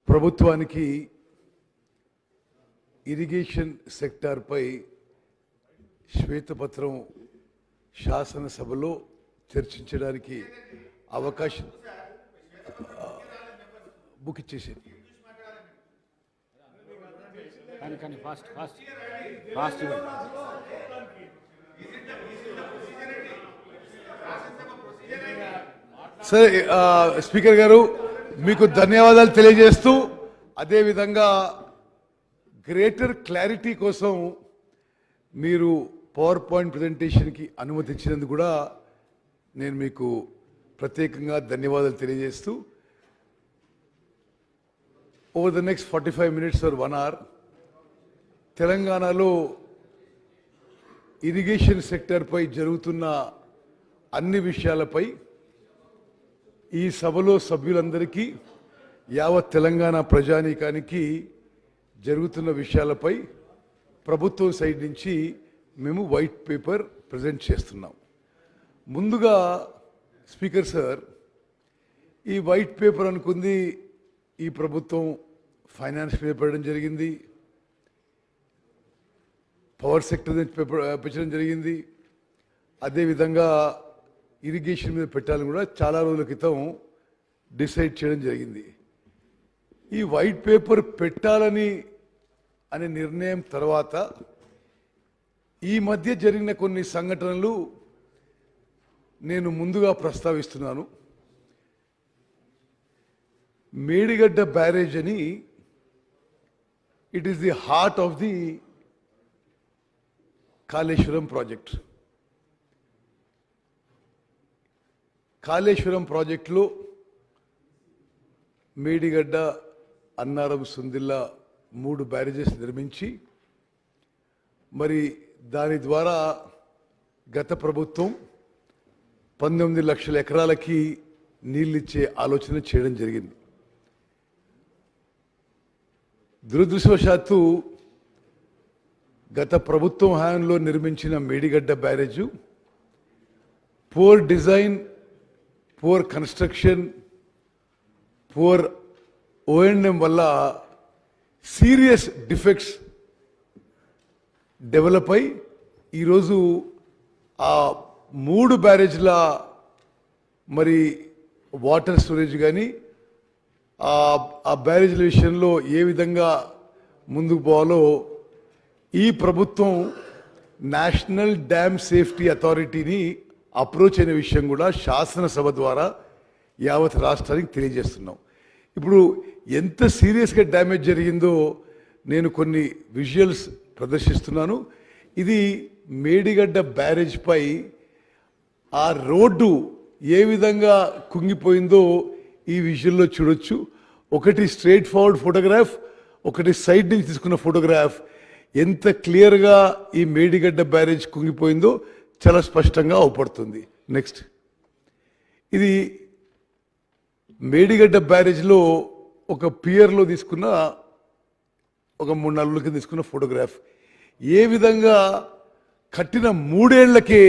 ప్రభుత్వానికి ఇరిగేషన్ సెక్టార్పై శ్వేతపత్రం శాసనసభలో చర్చించడానికి అవకాశం బుక్ ఇచ్చేసేది. సరే స్పీకర్ గారు మీకు ధన్యవాదాలు తెలియజేస్తూ అదేవిధంగా గ్రేటర్ క్లారిటీ కోసం మీరు పవర్ పాయింట్ ప్రజెంటేషన్కి అనుమతించినందుకు కూడా నేను మీకు ప్రత్యేకంగా ధన్యవాదాలు తెలియజేస్తూ over the next 45 minutes or 1 hour తెలంగాణలో ఇరిగేషన్ సెక్టర్పై జరుగుతున్న అన్ని విషయాలపై ఈ సభలో సభ్యులందరికీ యావత్ తెలంగాణ ప్రజానీకానికి జరుగుతున్న విషయాలపై ప్రభుత్వం సైడ్ నుంచి మేము వైట్ పేపర్ ప్రజెంట్ చేస్తున్నాం. ముందుగా స్పీకర్ సార్, ఈ వైట్ పేపర్ అనుకుంది ఈ ప్రభుత్వం ఫైనాన్స్ మీద పెట్టడం జరిగింది, పవర్ సెక్టర్ పెట్టడం జరిగింది, అదేవిధంగా ఇరిగేషన్ మీద పెట్టాలని కూడా చాలా రోజుల క్రితం డిసైడ్ చేయడం జరిగింది. ఈ వైట్ పేపర్ పెట్టాలని అనే నిర్ణయం తర్వాత ఈ మధ్య జరిగిన కొన్ని సంఘటనలు నేను ముందుగా ప్రస్తావిస్తున్నాను. మేడిగడ్డ బ్యారేజ్ అని, it is the heart of the Kaleshwaram project. Kaleshwaram ప్రాజెక్టులో మేడిగడ్డ, అన్నారం, సుందిల్లా 3 బ్యారేజెస్ నిర్మించి మరి దాని ద్వారా గత ప్రభుత్వం 19 లక్షల ఎకరాలకి నీళ్ళిచ్చే ఆలోచన చేయడం జరిగింది. దురదృష్టవశాత్తు గత ప్రభుత్వం హయాంలో నిర్మించిన Medigadda barrage poor design, poor construction, poor O&M వల్ల సీరియస్ డిఫెక్ట్స్ డెవలప్ అయి ఈరోజు ఆ 3 బ్యారేజ్ల మరి వాటర్ స్టోరేజ్ కానీ ఆ బ్యారేజ్ల విషయంలో ఏ విధంగా ముందుకు పోవాలో ఈ ప్రభుత్వం నేషనల్ డ్యామ్ సేఫ్టీ అథారిటీని అప్రోచ్ అయిన విషయం కూడా శాసనసభ ద్వారా యావత్ రాష్ట్రానికి తెలియజేస్తున్నాం. ఇప్పుడు ఎంత సీరియస్గా డ్యామేజ్ జరిగిందో నేను కొన్ని విజువల్స్ ప్రదర్శిస్తున్నాను. ఇది మేడిగడ్డ బ్యారేజ్ పై ఆ రోడ్డు ఏ విధంగా కుంగిపోయిందో ఈ విజువల్లో చూడొచ్చు. ఒకటి స్ట్రైట్ ఫార్వర్డ్ ఫోటోగ్రాఫ్, ఒకటి సైడ్ నుంచి తీసుకున్న ఫోటోగ్రాఫ్. ఎంత క్లియర్గా ఈ మేడిగడ్డ బ్యారేజ్ కుంగిపోయిందో చాలా స్పష్టంగా అవపడుతుంది. నెక్స్ట్, ఇది మేడిగడ్డ బ్యారేజ్లో ఒక పియర్లో తీసుకున్న ఒక 3-4 రోజుల కింద తీసుకున్న ఫోటోగ్రాఫ్. ఏ విధంగా కట్టిన 3 ఏళ్లకే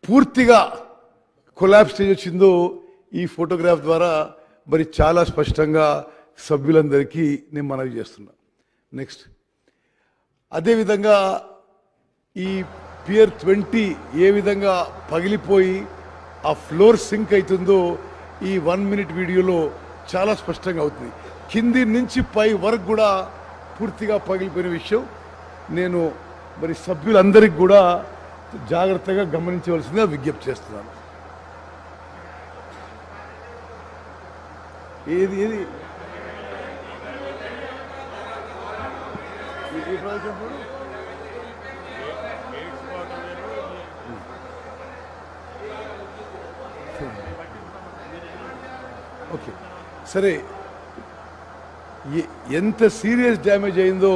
పూర్తిగా కొలాప్స్ స్టేజ్ వచ్చిందో ఈ ఫోటోగ్రాఫ్ ద్వారా మరి చాలా స్పష్టంగా సభ్యులందరికీ నేను మనవి చేస్తున్నా. నెక్స్ట్, అదేవిధంగా ఈ పియర్ 20 ఏ విధంగా పగిలిపోయి ఆ ఫ్లోర్ సింక్ అవుతుందో ఈ 1 minute వీడియోలో చాలా స్పష్టంగా అవుతుంది. కింది నుంచి పై వరకు కూడా పూర్తిగా పగిలిపోయిన విషయం నేను మరి సభ్యులందరికీ కూడా జాగ్రత్తగా గమనించవలసిందిగా విజ్ఞప్తి చేస్తున్నాను. ఏది ఏది ఓకే సరే, ఎంత సీరియస్ డ్యామేజ్ అయిందో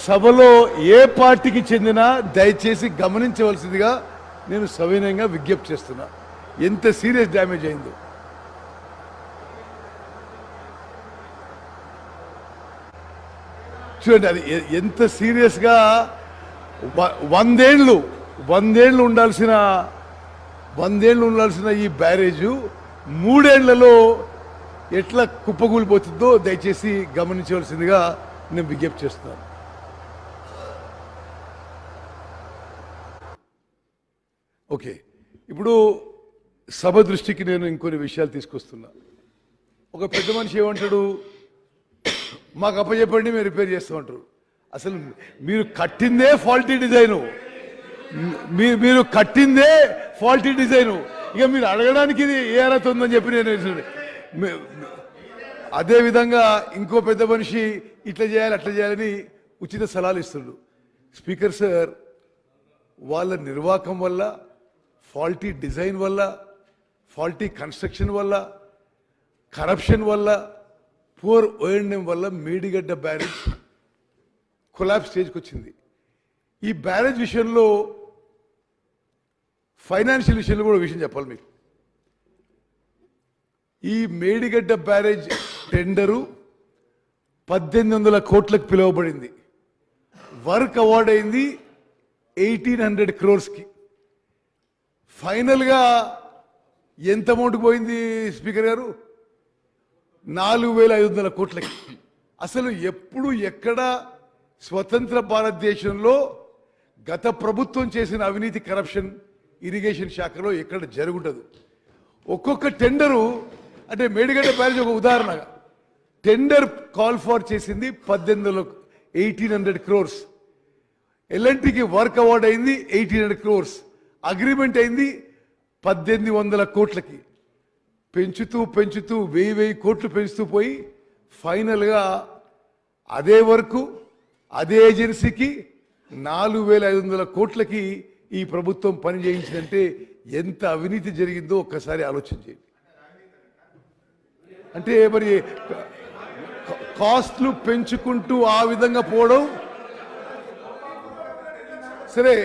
సభలో ఏ పార్టీకి చెందినా దయచేసి గమనించవలసిందిగా నేను సవినయంగా విజ్ఞప్తి చేస్తున్నా. ఎంత సీరియస్ డ్యామేజ్ అయిందో చూడండి. అది ఎంత సీరియస్గా 100 ఏళ్ళు ఉండాల్సిన 100 ఏళ్ళు ఉండాల్సిన ఈ బ్యారేజు 3 ఏళ్లలో ఎట్లా కుప్పకూలిపోతుందో దయచేసి గమనించవలసిందిగా నేను విజ్ఞప్తి చేస్తున్నాను. ఓకే, ఇప్పుడు సభ దృష్టికి నేను ఇంకొన్ని విషయాలు తీసుకొస్తున్నా. ఒక పెద్ద మనిషి ఏమంటాడు, మాకు అప్పచెప్పండి మేము రిపేర్ చేస్తామంటారు. అసలు మీరు కట్టిందే ఫాల్టీ డిజైను, మీరు కట్టిందే ఫాల్టీ డిజైను, ఇక మీరు అడగడానికి ఇది ఏ అర్హత ఉందని చెప్పి నేను. అదేవిధంగా ఇంకో పెద్ద మనిషి ఇట్లా చేయాలి అట్లా చేయాలని ఉచిత సలహాలు ఇస్తుండు. స్పీకర్ సార్, వాళ్ళ నిర్వాహకం వల్ల, ఫాల్టీ డిజైన్ వల్ల, ఫాల్టీ కన్స్ట్రక్షన్ వల్ల, కరప్షన్ వల్ల, పూర్ ఓఎండ్ఎం వల్ల మేడిగడ్డ బ్యారేజ్ కొలాప్స్ స్టేజ్కి వచ్చింది. ఈ బ్యారేజ్ విషయంలో, ఫైనాన్షియల్ విషయంలో కూడా విషయం చెప్పాలి మీకు. ఈ మేడిగడ్డ బ్యారేజ్ టెండరు 1800 కోట్లకు పిలువబడింది. వర్క్ అవార్డ్ అయింది 1800 crores. ఫైనల్గా ఎంత అమౌంట్ పోయింది స్పీకర్ గారు? 4500 కోట్లకి. అసలు ఎప్పుడు ఎక్కడ స్వతంత్ర భారతదేశంలో గత ప్రభుత్వం చేసిన అవినీతి, కరప్షన్ ఇరిగేషన్ శాఖలో ఎక్కడ జరుగుండదు. ఒక్కొక్క టెండరు, అంటే మేడిగడ్డ బ్యారేజ్ ఒక ఉదాహరణగా, టెండర్ కాల్ ఫార్ చేసింది 1800 crores. ఎల్ఎన్టీకి వర్క్ అవార్డ్ అయింది 1800 crores. అగ్రిమెంట్ అయింది 1800 కోట్లకి. పెంచుతూ 1000 కోట్లు పెంచుతూ పోయి ఫైనల్గా అదే వర్క్ అదే ఏజెన్సీకి 4500 కోట్లకి ఈ ప్రభుత్వం పని చేయించిందంటే ఎంత అవినీతి జరిగిందో ఒక్కసారి ఆలోచన చేయండి. అంటే మరి కాస్ట్లు పెంచుకుంటూ ఆ విధంగా పోవడం సరే.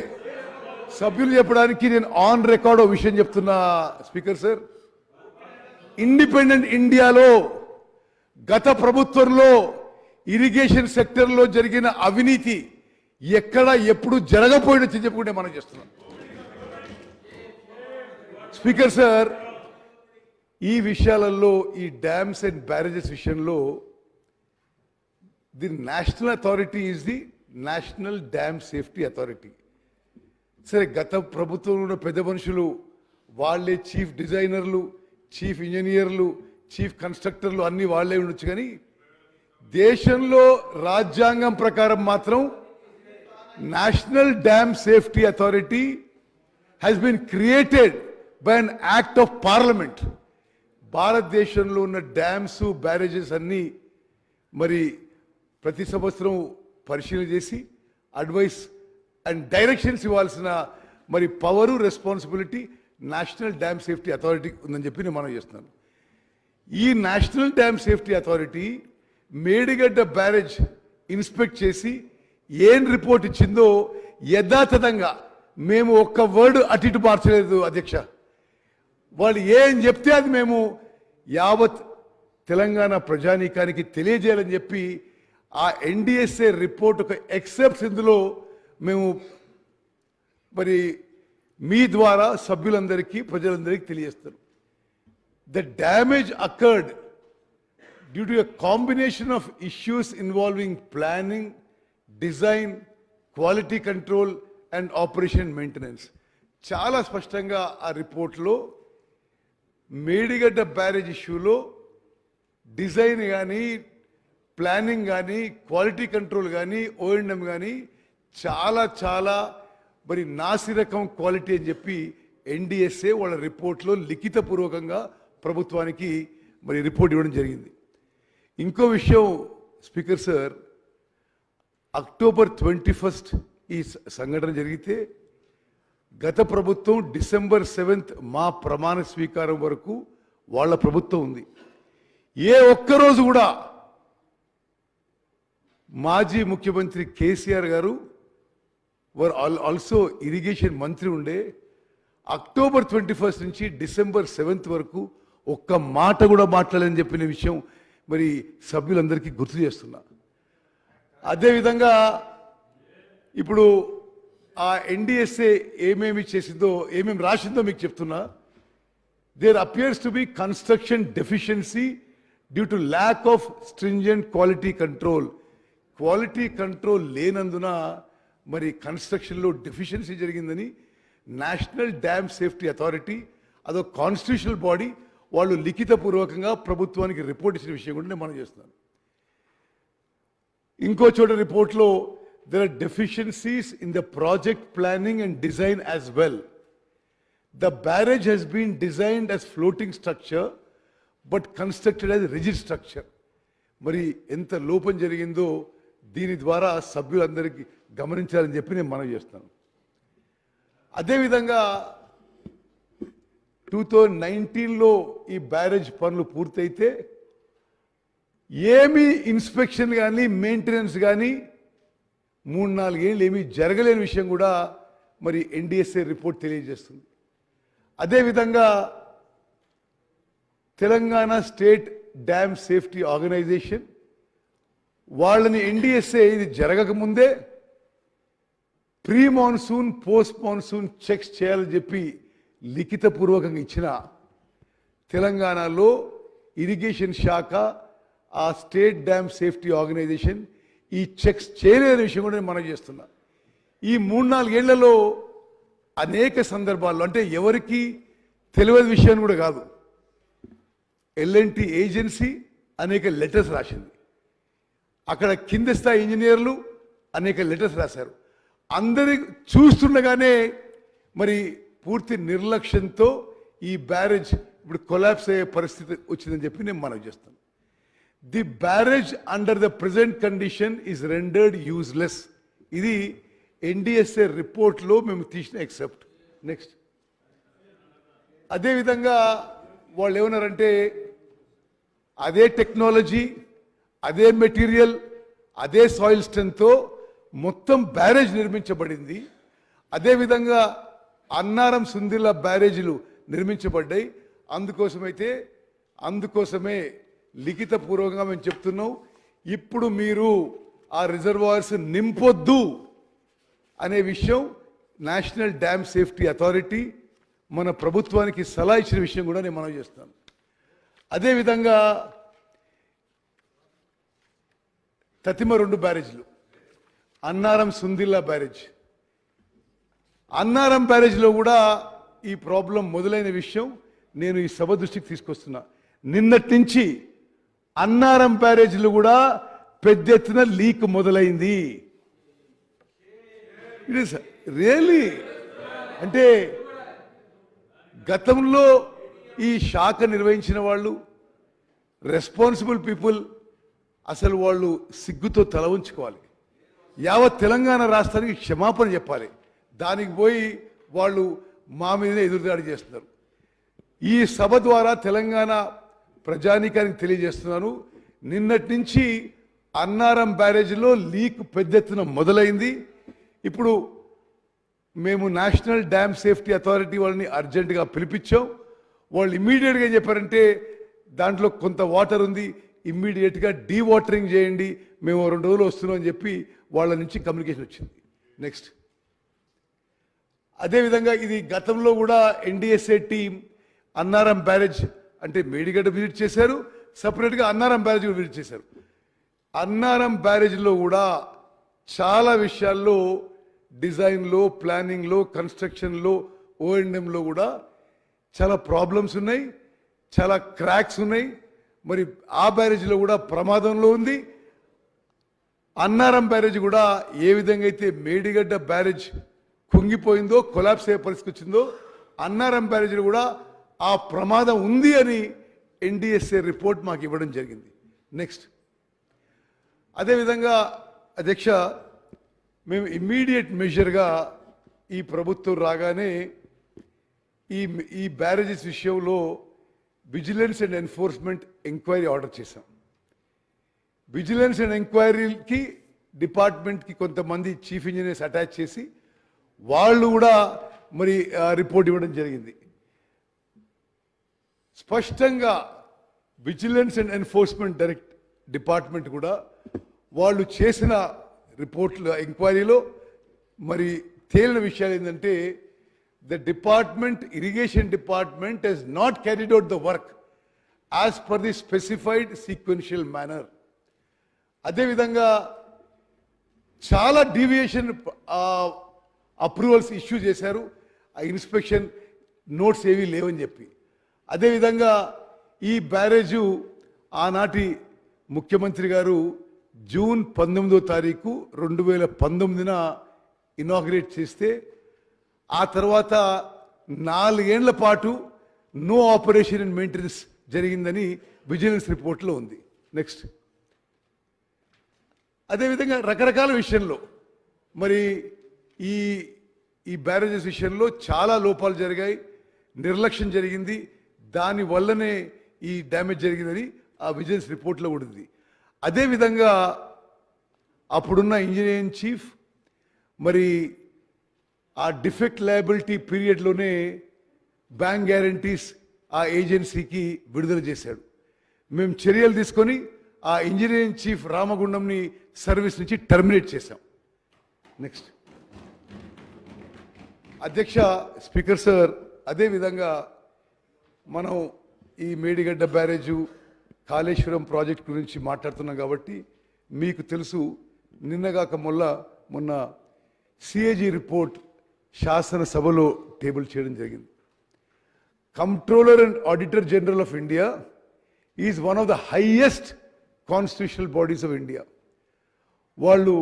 సభ్యులు చెప్పడానికి నేను ఆన్ రికార్డ్ విషయం చెప్తున్నా స్పీకర్ సార్. ఇండిపెండెంట్ ఇండియాలో గత ప్రభుత్వంలో ఇరిగేషన్ సెక్టర్లో జరిగిన అవినీతి ఎక్కడ ఎప్పుడు జరగపోయినట్టు చెప్పుకుంటే మనం చేస్తున్నాం. స్పీకర్ సార్, ఈ విషయాలలో, ఈ డ్యామ్స్ అండ్ బ్యారేజెస్ విషయంలో the national authority is the national dam safety authority. సరే, గత ప్రభుత్వంలో ఉన్న పెద్ద మనుషులు వాళ్ళే చీఫ్ డిజైనర్లు, చీఫ్ ఇంజనీర్లు, చీఫ్ కన్స్ట్రక్టర్లు అన్ని వాళ్ళే ఉండొచ్చు. కానీ దేశంలో రాజ్యాంగం ప్రకారం మాత్రం national dam safety authority has been created by an act of parliament. భారతదేశంలో ఉన్న డ్యామ్స్, బ్యారేజెస్ అన్నీ మరి ప్రతి సంవత్సరం పరిశీలన చేసి అడ్వైస్ అండ్ డైరెక్షన్స్ ఇవ్వాల్సిన మరి power, responsibility national dam safety authority ఉందని చెప్పి నేను మనం చేస్తున్నాను. ఈ national dam safety authority Medigadda barrage inspect చేసి ఏం రిపోర్ట్ ఇచ్చిందో యథాతథంగా, మేము ఒక్క వర్డ్ అటు ఇటు మార్చలేదు అధ్యక్ష. వాళ్ళు ఏం చెప్తే అది మేము యావత్ తెలంగాణ ప్రజానీకానికి తెలియజేయాలని చెప్పి ఆ ఎన్డిఎస్ఏ రిపోర్ట్ ఒక ఎక్సెప్ట్స్ ఇందులో మేము మరి మీ ద్వారా సభ్యులందరికీ, ప్రజలందరికీ తెలియజేస్తారు. The damage occurred due to a combination of issues involving planning, design, quality control and operation maintenance. చాలా స్పష్టంగా ఆ రిపోర్ట్లో మేడిగడ్డ బ్యారేజ్ ఇష్యూలో డిజైన్ కానీ, ప్లానింగ్ కానీ, క్వాలిటీ కంట్రోల్ కానీ, ఓఎండ్ఎం కానీ చాలా మరి నాసిరకం క్వాలిటీ అని చెప్పి ఎన్డిఎస్ఏ వాళ్ళ రిపోర్ట్లో లిఖితపూర్వకంగా ప్రభుత్వానికి మరి రిపోర్ట్ ఇవ్వడం జరిగింది. ఇంకో విషయం స్పీకర్ సార్, అక్టోబర్ 21 ఈ సంఘటన జరిగితే గత ప్రభుత్వం December 7 మా ప్రమాణ స్వీకారం వరకు వాళ్ళ ప్రభుత్వం ఉంది. ఏ ఒక్కరోజు కూడా మాజీ ముఖ్యమంత్రి కేసీఆర్ గారు వర్ ఆల్సో ఇరిగేషన్ మంత్రి ఉండే. అక్టోబర్ 21 నుంచి December 7 వరకు ఒక్క మాట కూడా మాట్లాడలేని చెప్పిన విషయం మరి సభ్యులందరికీ గుర్తు చేస్తున్నా. అదేవిధంగా ఇప్పుడు ఆ ఎన్డిఎస్ఏ ఏమేమి చేసిందో ఏమేమి రాసిందో మీకు చెప్తున్నా. There appears to be construction deficiency due to lack of stringent quality control. Quality control లేనందున మరి కన్స్ట్రక్షన్లో డెఫిషియన్సీ జరిగిందని నేషనల్ డ్యామ్ సేఫ్టీ అథారిటీ, అదో కాన్స్టిట్యూషనల్ బాడీ, వాళ్ళు లిఖితపూర్వకంగా ప్రభుత్వానికి రిపోర్ట్ ఇచ్చిన విషయం కూడా నేను మనం చేస్తున్నాను. ఇంకో చోట రిపోర్ట్లో there are deficiencies in the project planning and design as well. The barrage has been designed as floating structure but constructed as rigid structure. మరి ఎంత లోపం జరిగిందో దీని ద్వారా సభ్యులందరికీ గమనించాలని చెప్పి నేను మనవి చేస్తాను. అదేవిధంగా 2019లో ఈ బ్యారేజ్ పనులు పూర్తయితే ఏమీ ఇన్స్పెక్షన్ కానీ మెయింటెనెన్స్ కానీ 3-4 ఏళ్ళు ఏమీ జరగలేని విషయం కూడా మరి ఎన్డిఎస్ఏ రిపోర్ట్ తెలియజేస్తుంది. అదేవిధంగా Telangana state dam safety organisation వాళ్ళని ఎన్డిఎస్ఏ ఇది జరగకముందే pre monsoon post monsoon checks చేయాలని చెప్పి లిఖితపూర్వకంగా ఇచ్చిన తెలంగాణలో ఇరిగేషన్ శాఖ ఆ స్టేట్ డ్యామ్ సేఫ్టీ ఆర్గనైజేషన్ ఈ చెక్స్ చేయలేని విషయం కూడా నేను మనం చేస్తున్నా. ఈ 3-4 ఏళ్లలో అనేక సందర్భాల్లో, అంటే ఎవరికి తెలియని విషయాన్ని కూడా కాదు, ఎల్ఎన్టీ ఏజెన్సీ అనేక లెటర్స్ రాసింది, అక్కడ కింద స్థాయి ఇంజనీర్లు అనేక లెటర్స్ రాశారు. అందరి చూస్తుండగానే మరి పూర్తి నిర్లక్ష్యంతో ఈ బ్యారేజ్ ఇప్పుడు కొలాప్స్ అయ్యే పరిస్థితి వచ్చిందని చెప్పి నేను మనవి చేస్తాను. The barrage under the present condition is rendered useless. ఇది ఎన్డిఎస్ఏ రిపోర్ట్లో మేము తీసిన ఎక్సెప్ట్. నెక్స్ట్, అదేవిధంగా వాళ్ళు ఏమన్నారంటే అదే టెక్నాలజీ, అదే మెటీరియల్, అదే సాయిల్ స్ట్రెంగ్త్తో మొత్తం బ్యారేజ్ నిర్మించబడింది. అదేవిధంగా అన్నారం సుందిల్ల బ్యారేజీలు నిర్మించబడ్డాయి. అందుకోసమే లిఖితపూర్వకంగా మేము చెప్తున్నాం, ఇప్పుడు మీరు ఆ రిజర్వాయర్స్ నింపొద్దు అనే విషయం నేషనల్ డ్యామ్ సేఫ్టీ అథారిటీ మన ప్రభుత్వానికి సలహా ఇచ్చిన విషయం కూడా నేను మనవి చేస్తాను. అదేవిధంగా తతిమ 2 బ్యారేజ్లు, అన్నారం సుందిల్లా బ్యారేజ్, అన్నారం బ్యారేజ్లో కూడా ఈ ప్రాబ్లం మొదలైన విషయం నేను ఈ సభ దృష్టికి తీసుకొస్తున్నా. నిన్నటి నుంచి అన్నారం బ్యారేజ్లు కూడా పెద్ద ఎత్తున లీక్ మొదలైంది. ఇట్ ఇస్ రియల్లీ, అంటే గతంలో ఈ శాఖ నిర్వహించిన వాళ్ళు, రెస్పాన్సిబుల్ పీపుల్, అసలు వాళ్ళు సిగ్గుతో తల ఉంచుకోవాలి. యావత్ తెలంగాణ రాష్ట్రానికి క్షమాపణ చెప్పాలి. దానికి పోయి వాళ్ళు మా మీదనే ఎదురుదాడి చేస్తున్నారు. ఈ సభ ద్వారా తెలంగాణ ప్రజానీకానికి తెలియజేస్తున్నాను, నిన్నటి నుంచి అన్నారం బ్యారేజ్లో లీక్ పెద్ద ఎత్తున మొదలైంది. ఇప్పుడు మేము నేషనల్ డ్యామ్ సేఫ్టీ అథారిటీ వాళ్ళని అర్జెంటుగా పిలిపించాం. వాళ్ళు ఇమ్మీడియట్గా ఏం చెప్పారంటే దాంట్లో కొంత వాటర్ ఉంది, ఇమ్మీడియట్గా డీవాటరింగ్ చేయండి, మేము 2 రోజులు వస్తున్నాం అని చెప్పి వాళ్ళ నుంచి కమ్యూనికేషన్ వచ్చింది. నెక్స్ట్, అదేవిధంగా ఇది గతంలో కూడా ఎన్డిఎస్ఏ టీం అన్నారం బ్యారేజ్ అంటే మేడిగడ్డ విజిట్ చేశారు, సపరేట్గా అన్నారం బ్యారేజ్ కూడా విజిట్ చేశారు. అన్నారం బ్యారేజ్లో కూడా చాలా విషయాల్లో డిజైన్లో, ప్లానింగ్లో, కన్స్ట్రక్షన్లో, ఓఎండ్ఎంలో కూడా చాలా ప్రాబ్లమ్స్ ఉన్నాయి, చాలా క్రాక్స్ ఉన్నాయి. మరి ఆ బ్యారేజ్లో కూడా ప్రమాదంలో ఉంది. అన్నారం బ్యారేజ్ కూడా ఏ విధంగా అయితే మేడిగడ్డ బ్యారేజ్ కుంగిపోయిందో, కొలాప్స్ అయ్యే పరిస్థితి వచ్చిందో, అన్నారం బ్యారేజ్లో కూడా ఆ ప్రమాదం ఉంది అని ఎన్డిఎస్ఏ రిపోర్ట్ మాకు ఇవ్వడం జరిగింది. నెక్స్ట్, అదేవిధంగా అధ్యక్ష, మేము ఇమ్మీడియట్ మెజర్గా ఈ ప్రభుత్వం రాగానే ఈ బ్యారేజెస్ విషయంలో vigilance and enforcement enquiry order చేశాం. విజిలెన్స్ అండ్ ఎంక్వైరీకి డిపార్ట్మెంట్కి కొంతమంది చీఫ్ ఇంజనీర్స్ అటాచ్ చేసి వాళ్ళు కూడా మరి రిపోర్ట్ ఇవ్వడం జరిగింది. స్పష్టంగా విజిలెన్స్ అండ్ ఎన్ఫోర్స్మెంట్ డిపార్ట్మెంట్ కూడా వాళ్ళు చేసిన రిపోర్ట్ల ఎంక్వైరీలో మరి తేలిన విషయాలు ఏంటంటే the department irrigation department has not carried out the work as per the specified sequential manner. అదేవిధంగా చాలా డీవియేషన్ అప్రూవల్స్ ఇష్యూ చేశారు, ఆ ఇన్స్పెక్షన్ నోట్స్ ఏవీ లేవని చెప్పి. అదేవిధంగా ఈ బ్యారేజు ఆనాటి ముఖ్యమంత్రి గారు జూన్ 19వ తారీఖు 2019న ఇనాగ్రేట్ చేస్తే ఆ తర్వాత 4 ఏళ్ల పాటు నో ఆపరేషన్ అండ్ మెయింటెనెన్స్ జరిగిందని విజిలెన్స్ రిపోర్ట్లో ఉంది. నెక్స్ట్. అదేవిధంగా రకరకాల విషయంలో మరి ఈ బ్యారేజెస్ విషయంలో చాలా లోపాలు జరిగాయి, నిర్లక్ష్యం జరిగింది, దానివల్లనే ఈ డ్యామేజ్ జరిగిందని ఆ విజిలెన్స్ రిపోర్ట్లో కూడా ఉంది. అదేవిధంగా అప్పుడున్న ఇంజనీర్ ఇన్ చీఫ్ మరి ఆ డిఫెక్ట్ లయబిలిటీ పీరియడ్లోనే బ్యాంక్ గ్యారంటీస్ ఆ ఏజెన్సీకి విడుదల చేశాడు. మేము చర్యలు తీసుకొని ఆ ఇంజనీర్ ఇన్ చీఫ్ రామగుండంని సర్వీస్ నుంచి టర్మినేట్ చేశాం. నెక్స్ట్. అధ్యక్ష, స్పీకర్ సార్, అదేవిధంగా మనం ఈ మేడిగడ్డ బ్యారేజు కాళేశ్వరం ప్రాజెక్ట్ గురించి మాట్లాడుతున్నాం కాబట్టి మీకు తెలుసు, నిన్నగాక మొన్న సిఏజీ రిపోర్ట్ శాసనసభలో టేబుల్ చేయడం జరిగింది. Controller and auditor general of India is one of the highest constitutional bodies of India. వాళ్ళు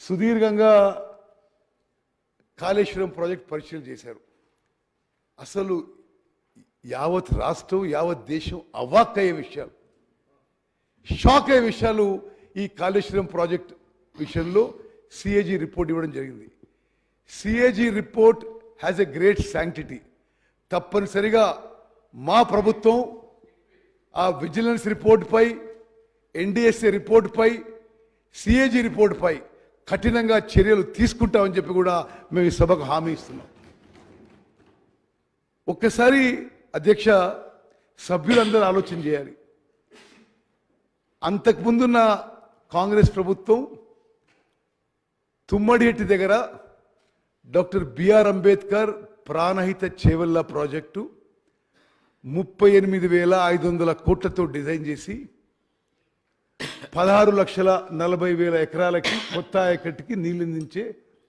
సుదీర్ఘంగా కాళేశ్వరం ప్రాజెక్ట్ పరిశీలన చేశారు. అసలు యావత్ రాష్ట్రం, యావత్ దేశం అవాక్ అయ్యే విషయాలు, షాక్ అయ్యే విషయాలు ఈ కాళేశ్వరం ప్రాజెక్ట్ విషయంలో సిఏజీ రిపోర్ట్ ఇవ్వడం జరిగింది. CAG report has a great sanctity. తప్పనిసరిగా మా ప్రభుత్వం ఆ విజిలెన్స్ రిపోర్ట్పై, ఎన్డిఎస్ఏ రిపోర్ట్పై, సిఏజీ రిపోర్ట్పై కఠినంగా చర్యలు తీసుకుంటామని చెప్పి కూడా మేము ఈ సభకు హామీ ఇస్తున్నాం. ఒక్కసారి అధ్యక్ష, సభ్యులందరూ ఆలోచన చేయాలి. అంతకుముందున్న కాంగ్రెస్ ప్రభుత్వం తుమ్మడిహెట్టి దగ్గర doctor B R Ambedkar Pranahita Chevella project 38,500 కోట్లతో డిజైన్ చేసి 16,40,000 ఎకరాలకి కొత్త ఆయకట్టుకి నీళ్ళందించే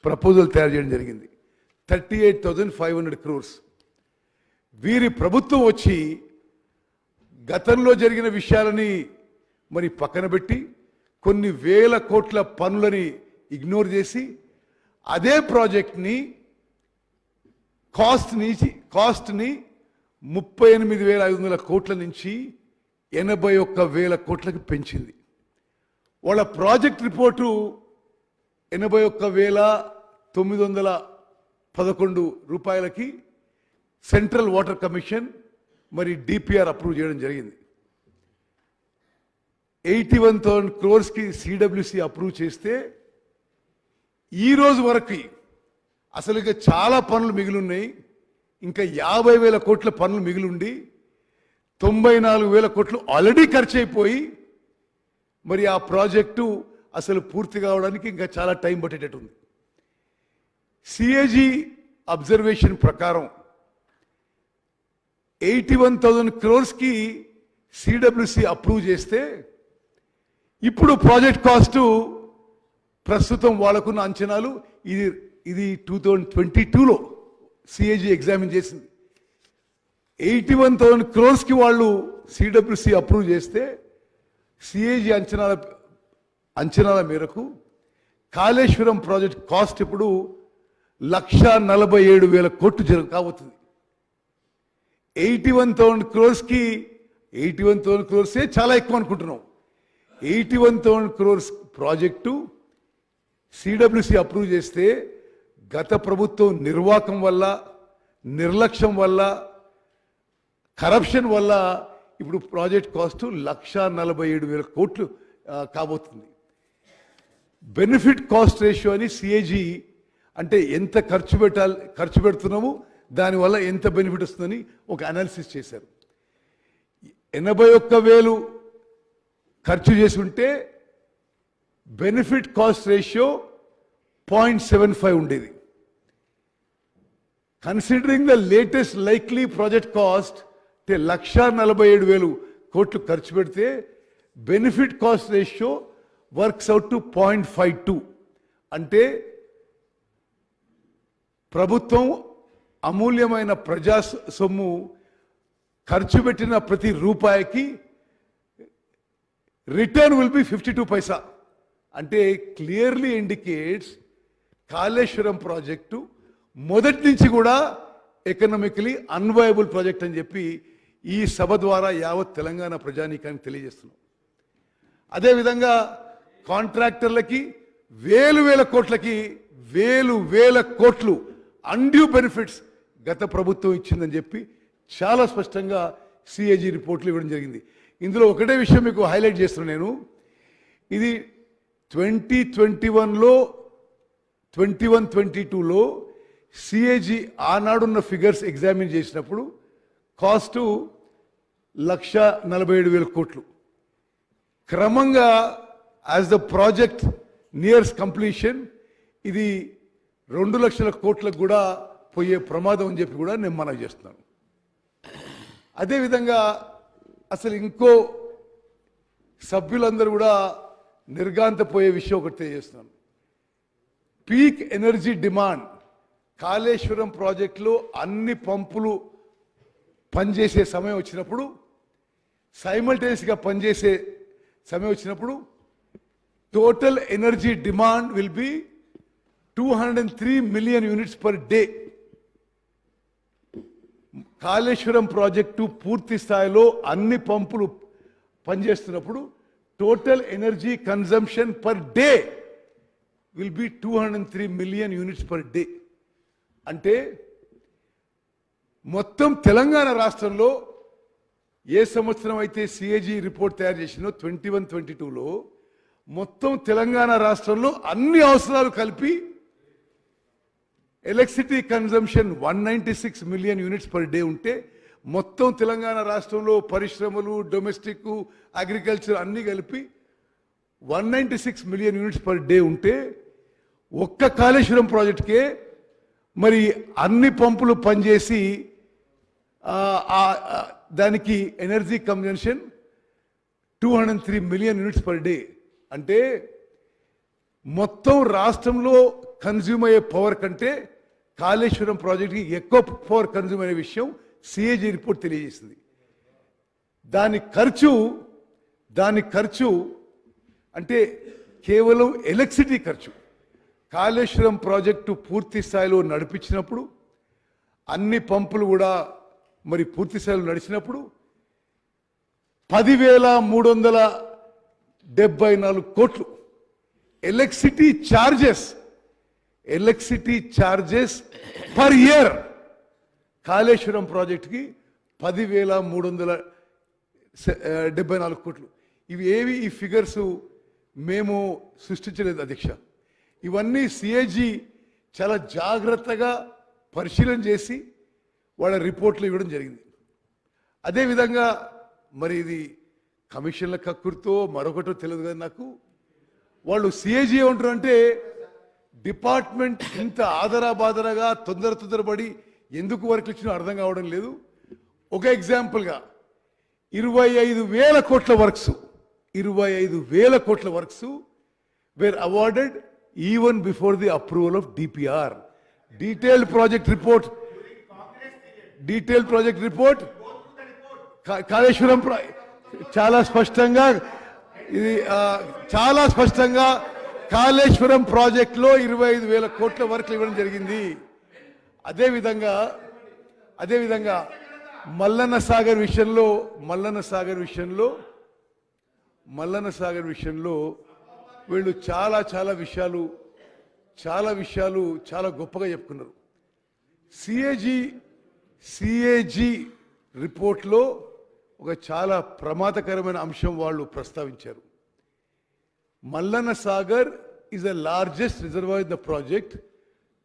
ప్రపోజల్ తయారు చేయడం జరిగింది. 38,500 crores. వీరి ప్రభుత్వం వచ్చి గతంలో జరిగిన విషయాలని మరి పక్కన పెట్టి కొన్ని వేల కోట్ల పనులని ఇగ్నోర్ చేసి అదే ప్రాజెక్ట్ని కాస్ట్ని 38,500 కోట్ల నుంచి 81,000 కోట్లకి పెంచింది. వాళ్ళ ప్రాజెక్ట్ రిపోర్టు 81,911 రూపాయలకి సెంట్రల్ వాటర్ కమిషన్ మరి డిపిఆర్ అప్రూవ్ చేయడం జరిగింది. 81,000 crores సిడబ్ల్యూసి అప్రూవ్ చేస్తే ఈ రోజు వరకు అసలు ఇక చాలా పనులు మిగిలిన్నాయి. ఇంకా 50,000 కోట్ల పనులు మిగిలిండి 94,000 కోట్లు ఆల్రెడీ ఖర్చు అయిపోయి మరి ఆ ప్రాజెక్టు అసలు పూర్తి కావడానికి ఇంకా చాలా టైం పట్టేటట్టు ఉంది. సిఏజీ అబ్జర్వేషన్ ప్రకారం 81,000 crores సిడబ్ల్యూసి అప్రూవ్ చేస్తే ఇప్పుడు ప్రాజెక్ట్ కాస్ట్ ప్రస్తుతం వాళ్ళకున్న అంచనాలు ఇది 2022లో సిఏజీ ఎగ్జామిన్ చేసింది. 81,000 crores వాళ్ళు సిడబ్ల్యూసి అప్రూవ్ చేస్తే సిఏజీ అంచనాల మేరకు కాళేశ్వరం ప్రాజెక్ట్ కాస్ట్ ఇప్పుడు 1,47,000 కోట్లు కాబోతుంది. 81,000 crores చాలా ఎక్కువ అనుకుంటున్నాం. 81,000 crores ప్రాజెక్టు సిడబ్ల్యూసి అప్రూవ్ చేస్తే గత ప్రభుత్వం నిర్వాకం వల్ల, నిర్లక్ష్యం వల్ల, కరప్షన్ వల్ల ఇప్పుడు ప్రాజెక్ట్ కాస్ట్ 1,47,000 కోట్లు కాబోతుంది. బెనిఫిట్ కాస్ట్ రేషియో అని సిఏజీ అంటే ఎంత ఖర్చు పెడుతున్నాము, దానివల్ల ఎంత బెనిఫిట్ వస్తుందని ఒక అనాలిసిస్ చేశారు. 81,000 ఖర్చు చేసి ఉంటే బెనిఫిట్ కాస్ట్ రేషియో 0.75 ఉండేది. Considering the latest likely project cost అంటే 1,47,000 కోట్లు ఖర్చు పెడితే benefit cost ratio works out to 0.52. అంటే ప్రభుత్వం అమూల్యమైన ప్రజా సొమ్ము ఖర్చు పెట్టిన ప్రతి రూపాయికి రిటర్న్ విల్ బి 52 పైసా. అంటే క్లియర్లీ ఇండికేట్స్ కాళేశ్వరం ప్రాజెక్టు మొదటి నుంచి కూడా ఎకనామికలీ అన్వయబుల్ ప్రాజెక్ట్ అని చెప్పి ఈ సభ ద్వారా యావత్ తెలంగాణ ప్రజానీకానికి తెలియజేస్తున్నాం. అదేవిధంగా కాంట్రాక్టర్లకి వేల కోట్లకి వేల కోట్లు అన్డ్యూ బెనిఫిట్స్ గత ప్రభుత్వం ఇచ్చిందని చెప్పి చాలా స్పష్టంగా సిఏజీ రిపోర్ట్లు ఇవ్వడం జరిగింది. ఇందులో ఒకటే విషయం మీకు హైలైట్ చేస్తున్నాను నేను. ఇది 2021లో 21-22లో సిఏజీ ఆనాడున్న ఫిగర్స్ ఎగ్జామిన్ చేసినప్పుడు కాస్టు 1,47,000 కోట్లు. క్రమంగా as the project nears completion ఇది 2 లక్షల కోట్లకు కూడా పోయే ప్రమాదం అని చెప్పి కూడా నేను మనవి చేస్తున్నాను. అదేవిధంగా అసలు ఇంకో సభ్యులందరూ కూడా నిర్గాంతపోయే విషయం ఒకటి తెలియజేస్తున్నాను. పీక్ ఎనర్జీ డిమాండ్ కాళేశ్వరం ప్రాజెక్టులో అన్ని పంపులు పనిచేసే సమయం వచ్చినప్పుడు, సైమల్టేనియస్గా పనిచేసే సమయం వచ్చినప్పుడు total energy demand will be 203 million units per day. Kaleshwaram project పూర్తి స్థాయిలో అన్ని పంపులు పనిచేస్తున్నప్పుడు total energy consumption per day will be 203 million units per day. అంటే మొత్తం తెలంగాణ రాష్ట్రంలో ఏ సంవత్సరం అయితే సిఏజీ రిపోర్ట్ తయారు చేసిందో 21-22లో మొత్తం తెలంగాణ రాష్ట్రంలో అన్ని అవసరాలు కలిపి electricity consumption 196 million units per day ఉంటే, మొత్తం తెలంగాణ రాష్ట్రంలో పరిశ్రమలు, డొమెస్టిక్, అగ్రికల్చర్ అన్ని కలిపి 196 మిలియన్ యూనిట్స్ పర్ డే ఉంటే, ఒక్క కాళేశ్వరం ప్రాజెక్టుకే మరి అన్ని పంపులు పనిచేసి దానికి energy consumption 203 million units per day. అంటే మొత్తం రాష్ట్రంలో కన్జ్యూమ్ అయ్యే పవర్ కంటే కాళేశ్వరం ప్రాజెక్టుకి ఎక్కువ పవర్ కన్జ్యూమ్ అయ్యే విషయం సిఏజీ రిపోర్ట్ తెలియజేసింది. దాని ఖర్చు అంటే కేవలం ఎలక్ట్రిసిటీ ఖర్చు. కాళేశ్వరం ప్రాజెక్టు పూర్తి స్థాయిలో నడిపించినప్పుడు, అన్ని పంపులు కూడా మరి పూర్తి స్థాయిలో నడిచినప్పుడు 10,374 కోట్లు electricity charges per year Kaleshwaram ప్రాజెక్టుకి 10,374 కోట్లు. ఇవి ఈ ఫిగర్స్ మేము సృష్టించలేదు అధ్యక్ష. ఇవన్నీ సిఏజీ చాలా జాగ్రత్తగా పరిశీలన చేసి వాళ్ళ రిపోర్ట్లు ఇవ్వడం జరిగింది. అదేవిధంగా మరి ఇది కమిషన్ల కక్కుర్తో మరొకటో తెలియదు కదా నాకు. వాళ్ళు సిఏజీ ఏమంటారంటే డిపార్ట్మెంట్ ఇంత ఆదరాబాదరగా తొందరపడి ఎందుకు వర్క్లు ఇచ్చినా అర్థం కావడం లేదు. ఒక ఎగ్జాంపుల్గా 25,000 కోట్ల works were awarded even before the approval of DPR. Detailed project report Kaleshwaram చాలా స్పష్టంగా కాళేశ్వరం ప్రాజెక్టులో 25,000 కోట్ల వర్క్లు ఇవ్వడం జరిగింది. అదేవిధంగా మల్లన్న సాగర్ విషయంలో వీళ్ళు చాలా విషయాలు చాలా గొప్పగా చెప్పుకున్నారు. సిఏజీ రిపోర్ట్లో ఒక చాలా ప్రమాదకరమైన అంశం వాళ్ళు ప్రస్తావించారు. Mallanna Sagar is the largest reservoir in the project,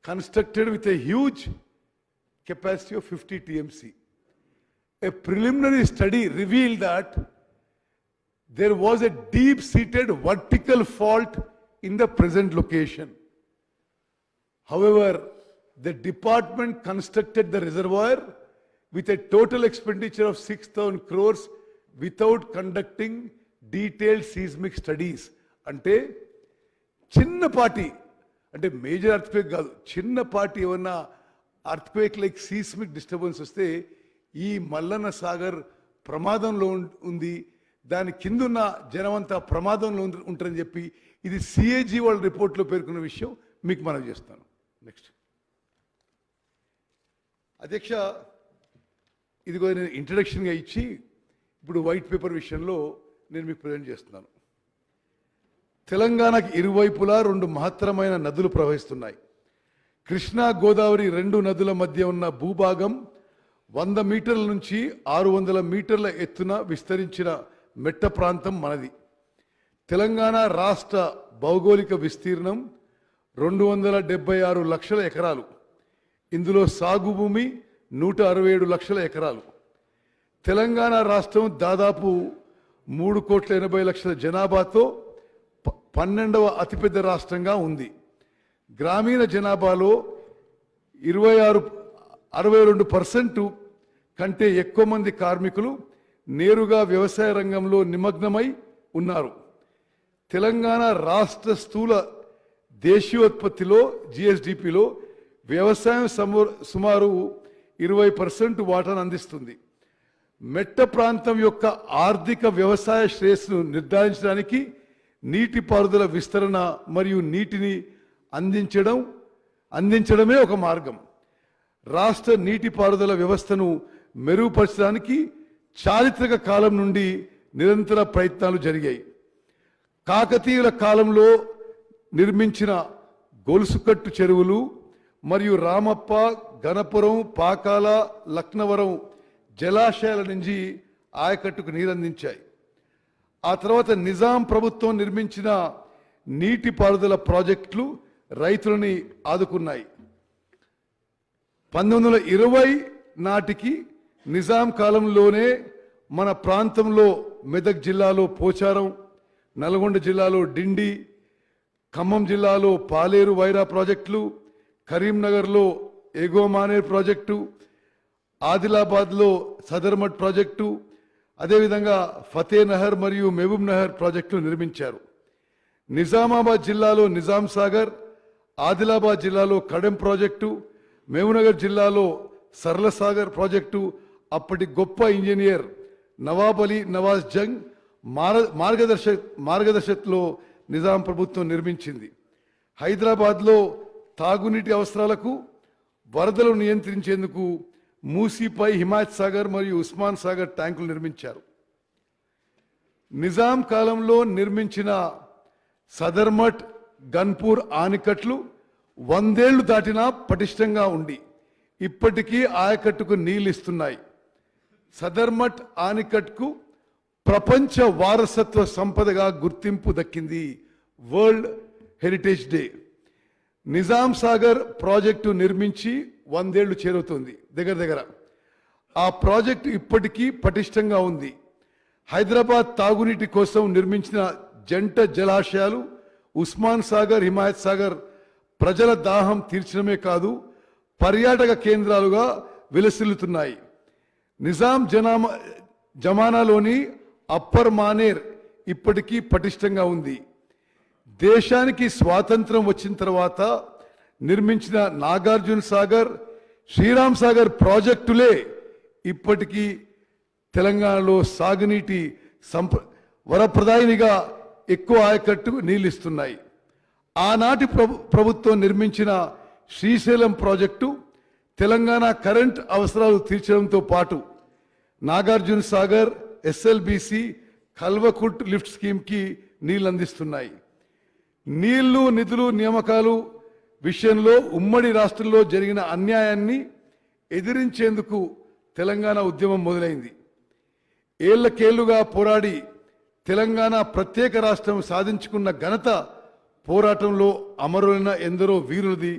constructed with a huge capacity of 50 TMC. A preliminary study revealed that there was a deep-seated vertical fault in the present location. However, the department constructed the reservoir with a total expenditure of 6,000 crores without conducting detailed seismic studies. అంటే చిన్నపాటి అంటే major earthquake కాదు, చిన్నపాటి ఏమన్నా earthquake like seismic disturbance వస్తే ఈ మల్లన్న సాగర్ ప్రమాదంలో ఉంది, దాని కిందున్న జనమంతా ప్రమాదంలో ఉంటారని చెప్పి ఇది సిఏజీ వాళ్ళ రిపోర్ట్లో పేర్కొన్న విషయం మీకు మనం చేస్తాను. నెక్స్ట్ అధ్యక్ష, ఇదిగో నేను ఇంట్రడక్షన్గా ఇచ్చి ఇప్పుడు వైట్ పేపర్ విషయంలో నేను మీకు ప్రజెంట్ చేస్తున్నాను. తెలంగాణకి ఇరువైపులా 2 మహత్తరమైన నదులు ప్రవహిస్తున్నాయి. కృష్ణా గోదావరి 2 నదుల మధ్య ఉన్న భూభాగం 100 మీటర్ల నుంచి 600 మీటర్ల ఎత్తున విస్తరించిన మెట్ట ప్రాంతం మనది. తెలంగాణ రాష్ట్ర భౌగోళిక విస్తీర్ణం 276 లక్షల ఎకరాలు. ఇందులో సాగు భూమి 167 లక్షల ఎకరాలు. తెలంగాణ రాష్ట్రం దాదాపు 3,80,00,000 జనాభాతో 12వ అతిపెద్ద రాష్ట్రంగా ఉంది. గ్రామీణ జనాభాలో 62% కంటే ఎక్కువ మంది కార్మికులు నేరుగా వ్యవసాయ రంగంలో నిమగ్నమై ఉన్నారు. తెలంగాణ రాష్ట్ర స్థూల దేశీయోత్పత్తిలో జిఎస్డిపిలో వ్యవసాయం సుమారు 20% వాటాను అందిస్తుంది. మెట్ట ప్రాంతం యొక్క ఆర్థిక వ్యవసాయ శ్రేయస్సును నిర్ధారించడానికి నీటిపారుదల విస్తరణ మరియు నీటిని అందించడమే ఒక మార్గం. రాష్ట్ర నీటిపారుదల వ్యవస్థను మెరుగుపరచడానికి చారిత్రక కాలం నుండి నిరంతర ప్రయత్నాలు జరిగాయి. కాకతీయుల కాలంలో నిర్మించిన గొలుసుకట్టు చెరువులు మరియు రామప్ప, గణపురం, పాకాల, లక్నవరం జలాశయాల నుంచి ఆయకట్టుకు నీరందించాయి. ఆ తర్వాత నిజాం ప్రభుత్వం నిర్మించిన నీటిపారుదల ప్రాజెక్టులు రైతులని ఆదుకున్నాయి. 1920 నాటికి నిజాం కాలంలోనే మన ప్రాంతంలో మెదక్ జిల్లాలో పోచారం, నల్గొండ జిల్లాలో డిండి, ఖమ్మం జిల్లాలో పాలేరు వైరా ప్రాజెక్టులు, కరీంనగర్లో ఎగోమానేర్ ప్రాజెక్టు, ఆదిలాబాద్లో సదర్మట్ ప్రాజెక్టు, అదేవిధంగా ఫతేనహర్ మరియు మహబూబ్ నహర్ ప్రాజెక్టులు నిర్మించారు. నిజామాబాద్ జిల్లాలో నిజాం సాగర్, ఆదిలాబాద్ జిల్లాలో కడెం ప్రాజెక్టు, మహబూబ్నగర్ జిల్లాలో సరళ సాగర్ ప్రాజెక్టు అప్పటి గొప్ప ఇంజనీర్ నవాబ్ అలీ నవాజ్ జంగ్ మార్గదర్శకత్వంలో నిజాం ప్రభుత్వం నిర్మించింది. హైదరాబాద్లో తాగునీటి అవసరాలకు వరదలు నియంత్రించేందుకు మూసీపై హిమాయత్ సాగర్ మరియు ఉస్మాన్ సాగర్ ట్యాంకులు నిర్మించారు. నిజాం కాలంలో నిర్మించిన సదర్మట్, గన్పూర్ ఆనకట్లు 100 ఏళ్లు దాటినా పటిష్టంగా ఉండి ఇప్పటికీ ఆయకట్టుకు నీళ్లు ఇస్తున్నాయి. సదర్మట్ ఆనకట్కు ప్రపంచ వారసత్వ సంపదగా గుర్తింపు దక్కింది, world heritage day. Nizam Sagar project నిర్మించి 100 ఏళ్లు చేరుతుంది దగ్గర. ఆ ప్రాజెక్టు ఇప్పటికీ పటిష్టంగా ఉంది. హైదరాబాద్ తాగునీటి కోసం నిర్మించిన జంట జలాశయాలు ఉస్మాన్ సాగర్, హిమాయత్ సాగర్ ప్రజల దాహం తీర్చడమే కాదు, పర్యాటక కేంద్రాలుగా విలసిల్లుతున్నాయి. నిజాం జమానాలోని అప్పర్ మానేర్ ఇప్పటికీ పటిష్టంగా ఉంది. దేశానికి స్వాతంత్రం వచ్చిన తర్వాత నిర్మించిన నాగార్జున సాగర్, శ్రీరామ్ సాగర్ ప్రాజెక్టులే ఇప్పటికీ తెలంగాణలో సాగునీటి వరప్రదాయినిగా ఎక్కువ ఆయకట్టుకు నీళ్ళిస్తున్నాయి. ఆనాటి ప్రభుత్వం నిర్మించిన శ్రీశైలం ప్రాజెక్టు తెలంగాణ కరెంట్ అవసరాలు తీర్చడంతో పాటు నాగార్జున సాగర్, ఎస్ఎల్బిసి, కల్వకుట్ లిఫ్ట్ స్కీమ్కి నీళ్లు అందిస్తున్నాయి. నీళ్లు, నిధులు, నియామకాలు విషయంలో ఉమ్మడి రాష్ట్రంలో జరిగిన అన్యాయాన్ని ఎదిరించేందుకు తెలంగాణ ఉద్యమం మొదలైంది. ఏళ్లకేళ్లుగా పోరాడి తెలంగాణ ప్రత్యేక రాష్ట్రం సాధించుకున్న ఘనత పోరాటంలో అమరులైన ఎందరో వీరులది,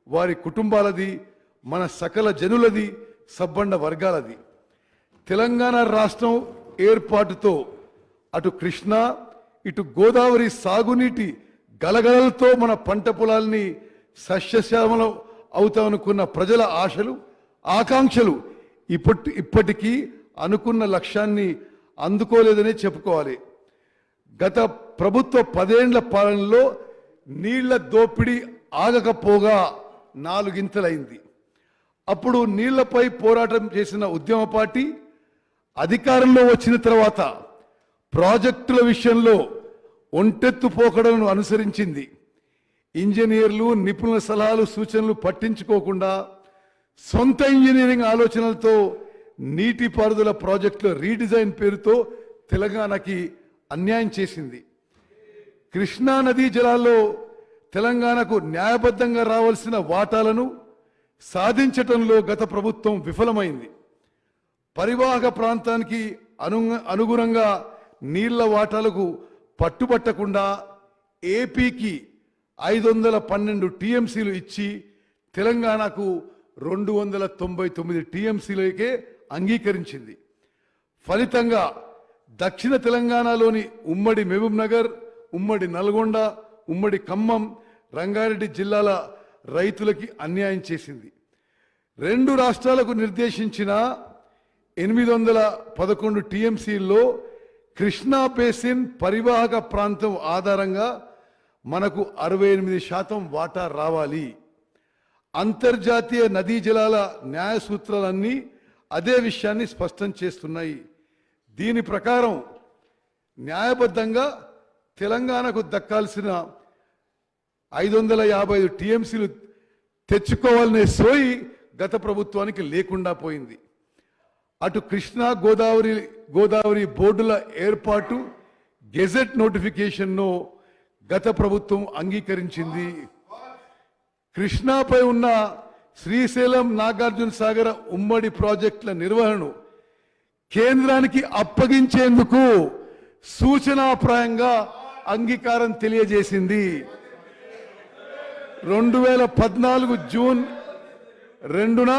వారి కుటుంబాలది, మన సకల జనులది, సబ్బండ వర్గాలది. తెలంగాణ రాష్ట్రం ఏర్పాటుతో అటు కృష్ణా, ఇటు గోదావరి సాగునీటి గలగలలతో మన పంట పొలాల్ని సస్యశ్యామలం అవుతామనుకున్న ప్రజల ఆశలు ఆకాంక్షలు ఇప్పటికీ అనుకున్న లక్ష్యాన్ని అందుకోలేదనే చెప్పుకోవాలి. గత ప్రభుత్వ 10 ఏళ్ల పాలనలో నీళ్ల దోపిడీ ఆగకపోగా 4 గింతలైంది. అప్పుడు నీళ్లపై పోరాటం చేసిన ఉద్యమ పార్టీ అధికారంలో వచ్చిన తర్వాత ప్రాజెక్టుల విషయంలో ఒంటెత్తు పోకడలను అనుసరించింది. ఇంజనీర్లు నిపుణుల సలహాలు సూచనలు పట్టించుకోకుండా సొంత ఇంజనీరింగ్ ఆలోచనలతో నీటిపారుదల ప్రాజెక్టుల రీడిజైన్ పేరుతో తెలంగాణకి అన్యాయం చేసింది. కృష్ణా నదీ జలాల్లో తెలంగాణకు న్యాయబద్ధంగా రావాల్సిన వాటాలను సాధించటంలో గత ప్రభుత్వం విఫలమైంది. పరివాహక ప్రాంతానికి అనుగుణంగా నీళ్ల వాటాలకు పట్టుబట్టకుండా ఏపీకి 512 టీఎంసీలు ఇచ్చి తెలంగాణకు 299 టీఎంసీలకే అంగీకరించింది. ఫలితంగా దక్షిణ తెలంగాణలోని ఉమ్మడి మహబూబ్ నగర్, ఉమ్మడి నల్గొండ, ఉమ్మడి ఖమ్మం, రంగారెడ్డి జిల్లాల రైతులకి అన్యాయం చేసింది. 2 రాష్ట్రాలకు నిర్దేశించిన 811 టీఎంసీల్లో కృష్ణా బేసిన్ పరివాహక ప్రాంతం ఆధారంగా మనకు 68% వాటా రావాలి. అంతర్జాతీయ నదీ జలాల న్యాయ సూత్రాలన్నీ అదే విషయాన్ని స్పష్టం చేస్తున్నాయి. దీని ప్రకారం న్యాయబద్ధంగా తెలంగాణకు దక్కాల్సిన 555 టీఎంసీలు తెచ్చుకోవాలనే సోయి గత ప్రభుత్వానికి లేకుండా పోయింది. అటు కృష్ణా గోదావరి బోర్డుల ఏర్పాటు గెజెట్ నోటిఫికేషన్ను గత ప్రభుత్వం అంగీకరించింది. కృష్ణాపై ఉన్న శ్రీశైలం, నాగార్జున సాగర్ ఉమ్మడి ప్రాజెక్టుల నిర్వహణను కేంద్రానికి అప్పగించేందుకు సూచనాప్రాయంగా అంగీకారం తెలియజేసింది. 2014 జూన్ 2న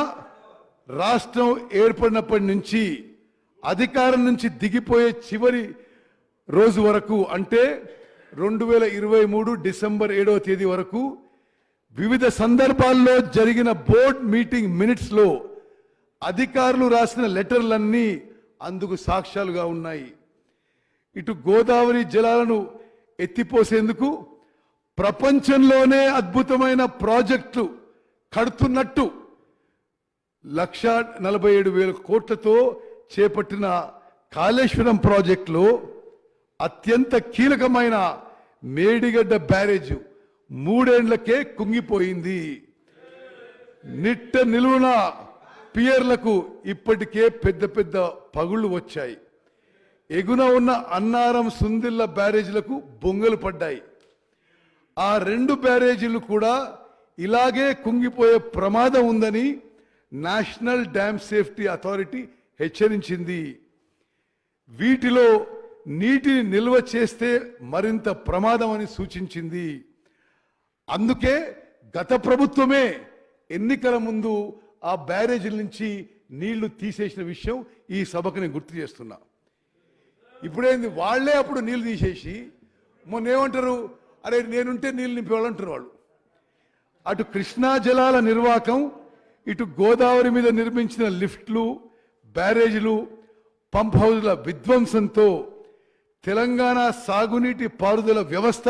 రాష్ట్రం ఏర్పడినప్పటి నుంచి అధికారం నుంచి దిగిపోయే చివరి రోజు వరకు, అంటే 2023 డిసెంబర్ 7వ తేదీ వరకు వివిధ సందర్భాల్లో జరిగిన బోర్డ్ మీటింగ్ మినిట్స్ లో అధికారులు రాసిన లెటర్లన్నీ అందుకు సాక్ష్యాలుగా ఉన్నాయి. ఇటు గోదావరి జలాలను ఎత్తిపోసేందుకు ప్రపంచంలోనే అద్భుతమైన ప్రాజెక్టులు కడుతున్నట్టు 1,47,000 కోట్లతో చేపట్టిన కాళేశ్వరం ప్రాజెక్టులో అత్యంత కీలకమైన మేడిగడ్డ బ్యారేజ్ 3 ఏళ్లకే కుంగిపోయింది. నిట్ట నిలువున పియర్లకు ఇప్పటికే పెద్ద పెద్ద పగుళ్లు వచ్చాయి. ఎగున ఉన్న అన్నారం, సుందిల్ల బ్యారేజీలకు బొంగలు పడ్డాయి. ఆ 2 బ్యారేజీలు కూడా ఇలాగే కుంగిపోయే ప్రమాదం ఉందని నేషనల్ డ్యామ్ సేఫ్టీ అథారిటీ హెచ్చరించింది. వీటిలో నీటిని నిల్వ చేస్తే మరింత ప్రమాదం అని సూచించింది. అందుకే గత ప్రభుత్వమే ఎన్నికల ముందు ఆ బ్యారేజీల నుంచి నీళ్లు తీసేసిన విషయం ఈ సభకు నేను గుర్తు చేస్తున్నా. ఇప్పుడేంది, వాళ్లే అప్పుడు నీళ్లు తీసేసి మొన్న ఏమంటారు, అరే నేనుంటే నీళ్ళు నింపేవాళ్ళంటారు వాళ్ళు. అటు కృష్ణా జలాల నిర్వాహకం, ఇటు గోదావరి మీద నిర్మించిన లిఫ్ట్లు, బ్యారేజీలు, పంప్ హౌజ్ల విధ్వంసంతో తెలంగాణ సాగునీటి పారుదల వ్యవస్థ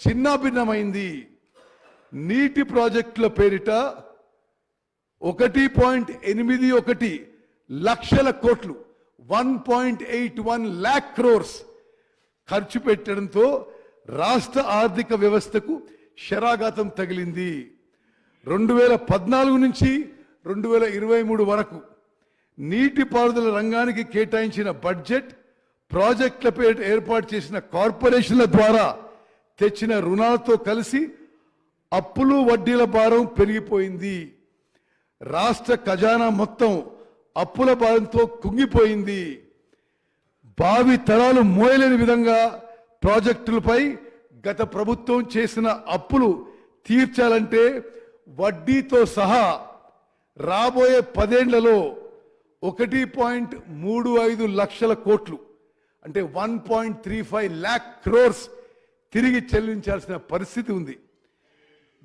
చిన్నాభిన్నమైంది. నీటి ప్రాజెక్టుల పేరిట 1.81 లక్షల కోట్లు 1.81 lakh crores ఖర్చు పెట్టడంతో రాష్ట్ర ఆర్థిక వ్యవస్థకు శరాఘాతం తగిలింది. 2014 నుంచి 2023 వరకు నీటిపారుదల రంగానికి కేటాయించిన బడ్జెట్, ప్రాజెక్టుల పేరిట ఏర్పాటు చేసిన కార్పొరేషన్ల ద్వారా తెచ్చిన రుణాలతో కలిసి అప్పులు, వడ్డీల భారం పెరిగిపోయింది. రాష్ట్ర ఖజానా మొత్తం అప్పుల భారంతో కుంగిపోయింది. భావి తరాలు మోయలేని విధంగా ప్రాజెక్టులపై గత ప్రభుత్వం చేసిన అప్పులు తీర్చాలంటే వడ్డీతో సహా రాబోయే 10 ఏళ్లలో 1.35 లక్షల కోట్లు, అంటే 1.35 lakh crores తిరిగి చెల్లించాల్సిన పరిస్థితి ఉంది.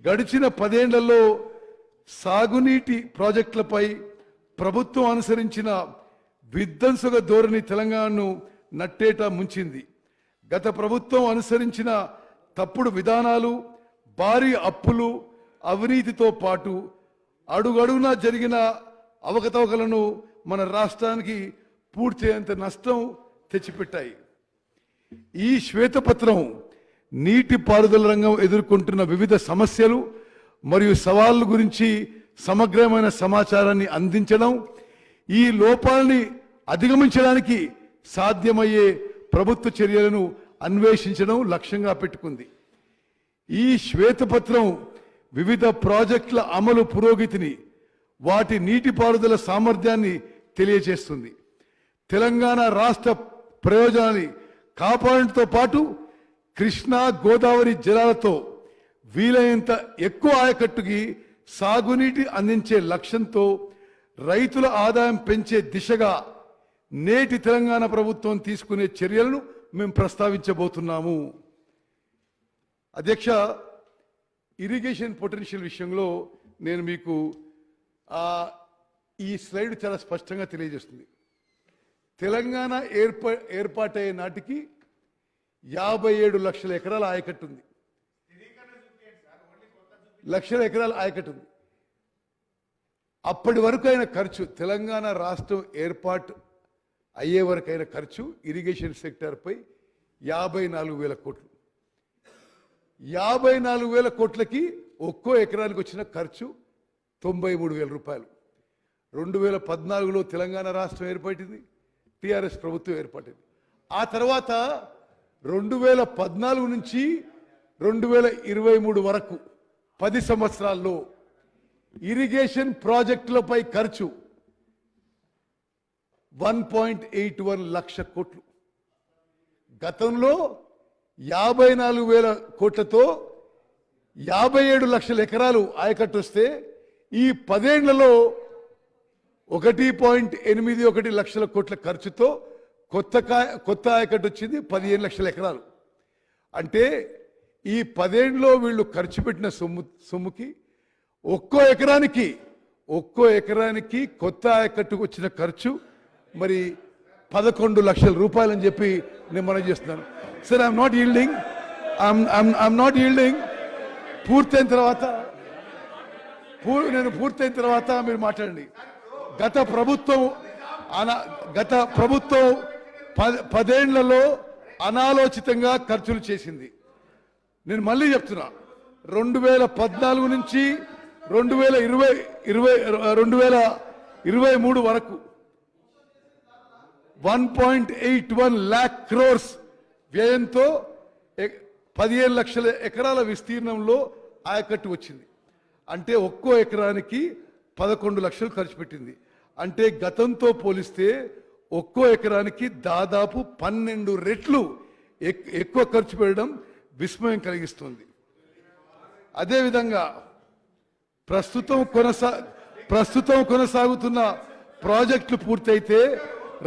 గడిచిన 10 ఏళ్లలో సాగునీటి ప్రాజెక్టులపై ప్రభుత్వం అనుసరించిన విధ్వంసక ధోరణి తెలంగాణను నట్టేట ముంచింది. గత ప్రభుత్వం అనుసరించిన తప్పుడు విధానాలు, భారీ అప్పులు, అవినీతితో పాటు అడుగడుగునా జరిగిన అవకతవకలను మన రాష్ట్రానికి పూడ్చేంత నష్టం తెచ్చిపెట్టాయి. ఈ శ్వేతపత్రం నీటిపారుదల రంగం ఎదుర్కొంటున్న వివిధ సమస్యలు మరియు సవాళ్ల గురించి సమగ్రమైన సమాచారాన్ని అందించడం, ఈ లోపాలని అధిగమించడానికి సాధ్యమయ్యే ప్రభుత్వ చర్యలను అన్వేషించడం లక్ష్యంగా పెట్టుకుంది. ఈ శ్వేతపత్రం వివిధ ప్రాజెక్టుల అమలు పురోగతిని, వాటి నీటిపారుదల సామర్థ్యాన్ని తెలియజేస్తుంది. తెలంగాణ రాష్ట్ర ప్రయోజనాన్ని కాపాడడంతో పాటు కృష్ణా గోదావరి జలాలతో వీలైనంత ఎక్కువ ఆయకట్టుకి సాగునీటి అందించే లక్ష్యంతో రైతుల ఆదాయం పెంచే దిశగా నేటి తెలంగాణ ప్రభుత్వం తీసుకునే చర్యలను మేము ప్రస్తావించబోతున్నాము. అధ్యక్ష, ఇరిగేషన్ పొటెన్షియల్ విషయంలో నేను మీకు ఈ స్లైడ్ చాలా స్పష్టంగా తెలియజేస్తుంది. తెలంగాణ ఏర్పాటయ్యే నాటికి 57 లక్షల ఎకరాల ఆయకట్టు ఉంది. లక్షల ఎకరాల ఆయకట్టు ఉంది. అప్పటి వరకు అయిన ఖర్చు, తెలంగాణ రాష్ట్రం ఏర్పాటు అయ్యే వరకు అయిన ఖర్చు ఇరిగేషన్ సెక్టార్పై 54,000 కోట్లు. 54,000 కోట్లకి ఒక్కో ఎకరానికి వచ్చిన ఖర్చు 93,000 రూపాయలు. 2014లో తెలంగాణ రాష్ట్రం ఏర్పడింది, టిఆర్ఎస్ ప్రభుత్వం ఏర్పడింది. ఆ తర్వాత 2014 నుంచి 2023 వరకు 10 సంవత్సరాల్లో ఇరిగేషన్ ప్రాజెక్టులపై ఖర్చు 1.81 లక్ష కోట్లు. గతంలో 54,000 కోట్లతో 57 లక్షల ఎకరాలు ఆయకట్టు వస్తే ఈ 10 ఏళ్లలో 1.81 లక్షల కోట్ల ఖర్చుతో కొత్త ఆయకట్టు వచ్చింది 15 లక్షల ఎకరాలు. అంటే ఈ 10 ఏళ్లలో వీళ్ళు ఖర్చు పెట్టిన సొమ్ముకి ఒక్కో ఎకరానికి కొత్త ఆయకట్టుకు వచ్చిన ఖర్చు మరి 11 లక్షల రూపాయలు అని చెప్పి నేను మనం చేస్తున్నాను. Sir, I'm not yielding. పూర్తయిన తర్వాత మీరు మాట్లాడండి. గత ప్రభుత్వం 10 ఏళ్లలో అనాలోచితంగా ఖర్చులు చేసింది. నేను మళ్ళీ చెప్తున్నా, 2014 నుంచి 2023 వరకు 1.81 lakh crores వ్యయంతో 15 లక్షల ఎకరాల విస్తీర్ణంలో ఆయకట్టు వచ్చింది. అంటే ఒక్కో ఎకరానికి 11 లక్షలు ఖర్చు పెట్టింది. అంటే గతంతో పోలిస్తే ఒక్కో ఎకరానికి దాదాపు 12 రెట్లు ఎక్కువ ఖర్చు పెట్టడం విస్మయం కలిగిస్తుంది. అదేవిధంగా ప్రస్తుతం కొనసాగుతున్న ప్రాజెక్టులు పూర్తయితే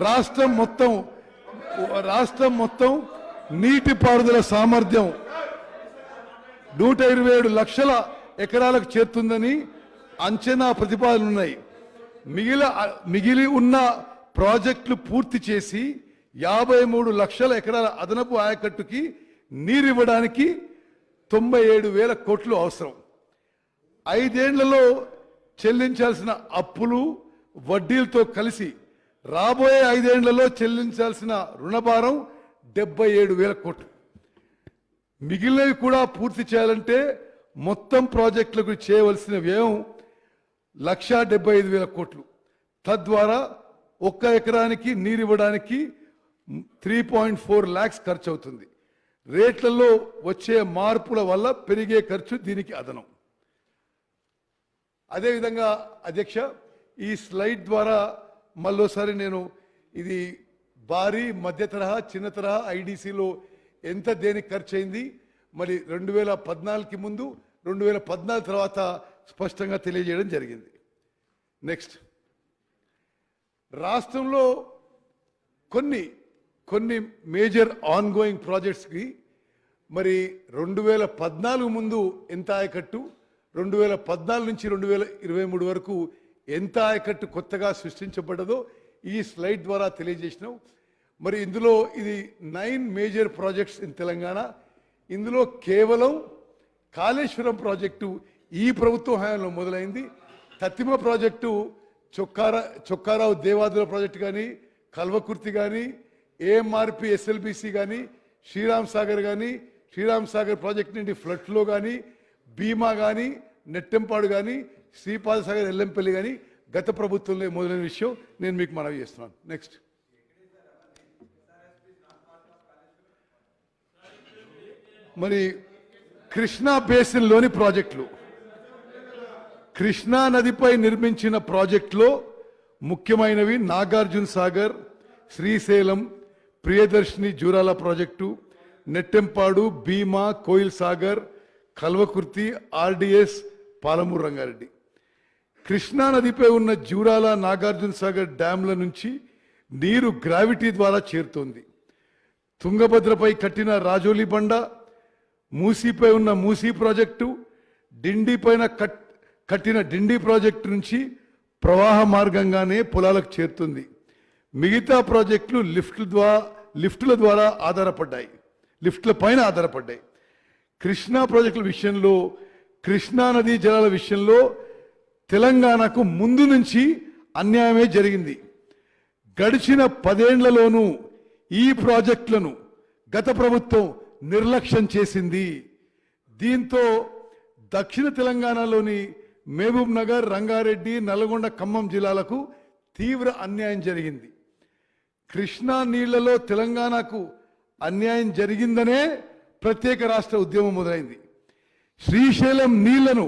రాష్ట్రం మొత్తం నీటిపారుదల సామర్థ్యం 127 లక్షల ఎకరాలకు చేరుతుందని అంచనా ప్రతిపాదనలు ఉన్నాయి. మిగిలి ఉన్న ప్రాజెక్టులు పూర్తి చేసి 53 లక్షల ఎకరాల అదనపు ఆయకట్టుకి నీరివ్వడానికి 97,000 కోట్లు అవసరం. 5 ఏళ్లలో చెల్లించాల్సిన అప్పులు, వడ్డీలతో కలిసి రాబోయే 5 ఏళ్లలో చెల్లించాల్సిన రుణభారం 77,000 కోట్లు. మిగిలినవి కూడా పూర్తి చేయాలంటే మొత్తం ప్రాజెక్టులకు చేయవలసిన వ్యయం 1,75,000 కోట్లు. తద్వారా ఒక్క ఎకరానికి నీరివ్వడానికి 3.4 lakhs ఖర్చు అవుతుంది. రేట్లలో వచ్చే మార్పుల వల్ల పెరిగే ఖర్చు దీనికి అదనం. అదేవిధంగా అధ్యక్ష, ఈ స్లైడ్ ద్వారా మళ్ళోసారి నేను ఇది భారీ, మధ్య తరహా, చిన్న తరహా ఐడిసిలో ఎంత దేనికి ఖర్చు అయింది, మరి 2014కి ముందు 2014 తర్వాత స్పష్టంగా తెలియజేయడం జరిగింది. నెక్స్ట్, రాష్ట్రంలో కొన్ని మేజర్ ఆన్ గోయింగ్ ప్రాజెక్ట్స్కి మరి 2014 ముందు ఎంత ఆయకట్టు, 2014 నుంచి 2023 వరకు ఎంత ఆయకట్టు కొత్తగా సృష్టించబడ్డదో ఈ స్లైడ్ ద్వారా తెలియజేసినాం. మరి ఇందులో ఇది 9 మేజర్ ప్రాజెక్ట్స్ ఇన్ తెలంగాణ. ఇందులో కేవలం కాళేశ్వరం ప్రాజెక్టు ఈ ప్రభుత్వ హయాంలో మొదలైంది. తత్తిమ ప్రాజెక్టు చొక్కారావు దేవాదుల ప్రాజెక్టు కానీ, కల్వకుర్తి కానీ, ఏఎంఆర్పి ఎస్ఎల్బిసి కానీ, శ్రీరామ్ సాగర్ కానీ, శ్రీరామ్ సాగర్ ప్రాజెక్ట్ నుండి ఫ్లడ్ ఫ్లో కానీ, భీమా కానీ, నెట్టెంపాడు కానీ, శ్రీపాద సాగర్ ఎల్లంపల్లి కానీ గత ప్రభుత్వంలో మొదలైన విషయం నేను మీకు మనవి చేస్తున్నాను. నెక్స్ట్ మరి కృష్ణా బేసిన్లోని ప్రాజెక్టులు, కృష్ణా నదిపై నిర్మించిన ప్రాజెక్టులో ముఖ్యమైనవి నాగార్జున సాగర్, శ్రీశైలం, ప్రియదర్శిని జూరాల ప్రాజెక్టు, నెట్టెంపాడు, భీమా, కోయిల్ సాగర్, కల్వకుర్తి, ఆర్డిఎస్, పాలమూరు రంగారెడ్డి. కృష్ణా నదిపై ఉన్న జూరాల, నాగార్జున సాగర్ డ్యాంల నుంచి నీరు గ్రావిటీ ద్వారా చేరుతోంది. తుంగభద్రపై కట్టిన రాజోలి బండ, మూసీపై ఉన్న మూసీ ప్రాజెక్టు, డిండి పైన కట్టిన డిండి ప్రాజెక్టు నుంచి ప్రవాహ మార్గంగానే పొలాలకు చేరుతుంది. మిగతా ప్రాజెక్టులు లిఫ్టుల ద్వారా ఆధారపడ్డాయి, లిఫ్టుల పైన ఆధారపడ్డాయి. కృష్ణా ప్రాజెక్టుల విషయంలో, కృష్ణా నదీ జలాల విషయంలో తెలంగాణకు ముందు నుంచి అన్యాయమే జరిగింది. గడిచిన 10 ఏళ్లలోనూ ఈ ప్రాజెక్టులను గత ప్రభుత్వం నిర్లక్ష్యం చేసింది. దీంతో దక్షిణ తెలంగాణలోని మహబూబ్ నగర్, రంగారెడ్డి, నల్గొండ, ఖమ్మం జిల్లాలకు తీవ్ర అన్యాయం జరిగింది. కృష్ణా నీళ్లలో తెలంగాణకు అన్యాయం జరిగిందనే ప్రత్యేక రాష్ట్ర ఉద్యమం మొదలైంది. శ్రీశైలం నీళ్లను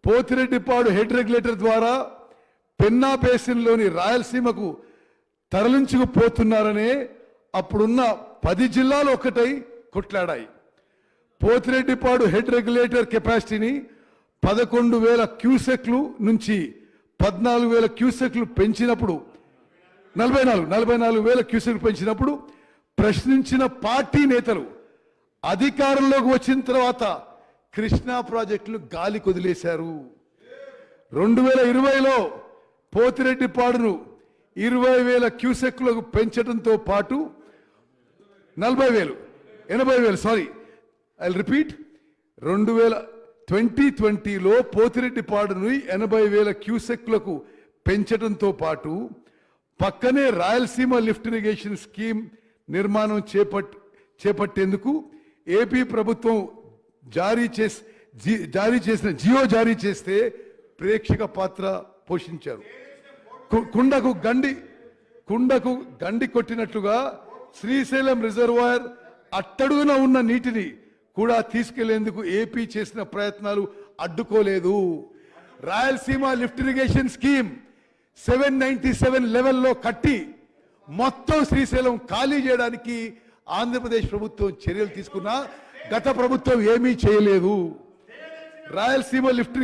పోతిరెడ్డిపాడు హెడ్ రెగ్యులేటర్ ద్వారా పెన్నా బేసిన్లోని రాయలసీమకు తరలించుకుపోతున్నారనే అప్పుడున్న 10 జిల్లాలు ఒకటై కొట్లాడాయి. పోతిరెడ్డిపాడు హెడ్ రెగ్యులేటర్ కెపాసిటీని 11,000 క్యూసెక్లు నుంచి 14,000 క్యూసెక్లు పెంచినప్పుడు, 44,000 క్యూసెక్లు పెంచినప్పుడు ప్రశ్నించిన పార్టీ నేతలు అధికారంలోకి వచ్చిన తర్వాత కృష్ణా ప్రాజెక్టులు గాలి కొదిలేశారు. 2020లో పోతిరెడ్డిపాడును 20,000 క్యూసెక్లకు పెంచడంతో పాటు 80,000 సారీ ఐ రిపీట్ 2020లో పోతిరెడ్డిపాడును 80,000 క్యూసెక్లకు పెంచడంతో పాటు పక్కనే రాయలసీమ లిఫ్ట్ ఇరిగేషన్ స్కీమ్ నిర్మాణం చేపట్టేందుకు ఏపీ ప్రభుత్వం జారీ చేసిన జియో జారీ చేస్తే ప్రేక్షక పాత్ర పోషించారు. కుండకు గండి కొట్టినట్లుగా శ్రీశైలం రిజర్వాయర్ అట్టడుగున ఉన్న నీటిని కూడా తీసుకెళ్లేందుకు ఏపీ చేసిన ప్రయత్నాలు అడ్డుకోలేదు. రాయలసీమ లిఫ్ట్ ఇరిగేషన్ స్కీమ్ 797 లెవెల్లో కట్టి మొత్తం శ్రీశైలం ఖాళీ చేయడానికి ఆంధ్రప్రదేశ్ ప్రభుత్వం చర్యలు తీసుకున్నా గత ప్రభుత్వం ఏమీ చేయలేదు. రాయలసీమ లిఫ్ట్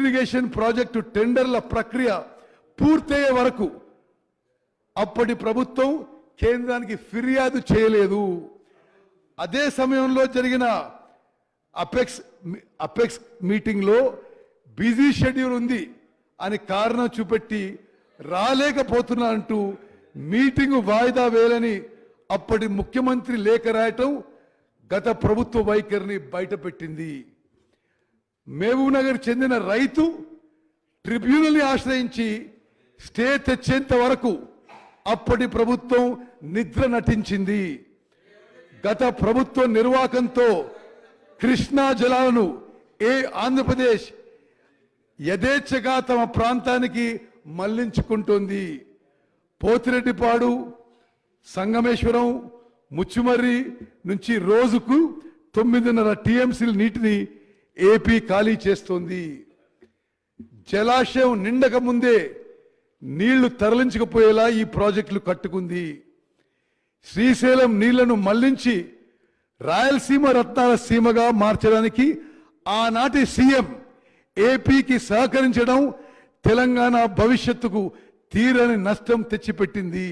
ఇరిగేషన్ ప్రాజెక్టు టెండర్ల ప్రక్రియ పూర్తయ్యే వరకు అప్పటి ప్రభుత్వం కేంద్రానికి ఫిర్యాదు చేయలేదు. అదే సమయంలో జరిగిన అపెక్స్ మీటింగ్లో బిజీ షెడ్యూల్ ఉంది అని కారణం చూపెట్టి రాలేకపోతున్నా అంటూ మీటింగ్ వాయిదా వేయాలని అప్పటి ముఖ్యమంత్రి లేఖ రాయటం గత ప్రభుత్వ వైఖరిని బయటపెట్టింది. మహబూబ్ నగర్ చెందిన రైతు ట్రిబ్యునల్ని ఆశ్రయించి స్టే తెచ్చేంత వరకు అప్పటి ప్రభుత్వం నిద్ర నటించింది. గత ప్రభుత్వ నిర్వాకంతో కృష్ణా జలాలను ఆంధ్రప్రదేశ్ యథేచ్ఛగా తమ ప్రాంతానికి మళ్లించుకుంటోంది. పోతిరెడ్డిపాడు, సంగమేశ్వరం, ముచ్చుమర్రి నుంచి రోజుకు 9.5 టీఎంసీల నీటిని ఏపీ ఖాళీ చేస్తోంది. జలాశయం నిండక ముందే నీళ్లు తరలించకపోయేలా ఈ ప్రాజెక్టులు కట్టుకుంది. శ్రీశైలం నీళ్లను మళ్లించి రాయలసీమ రత్నాల సీమగా మార్చడానికి ఆనాటి సీఎం ఏపీకి సహకరించడం తెలంగాణ భవిష్యత్తుకు తీరని నష్టం తెచ్చిపెట్టింది.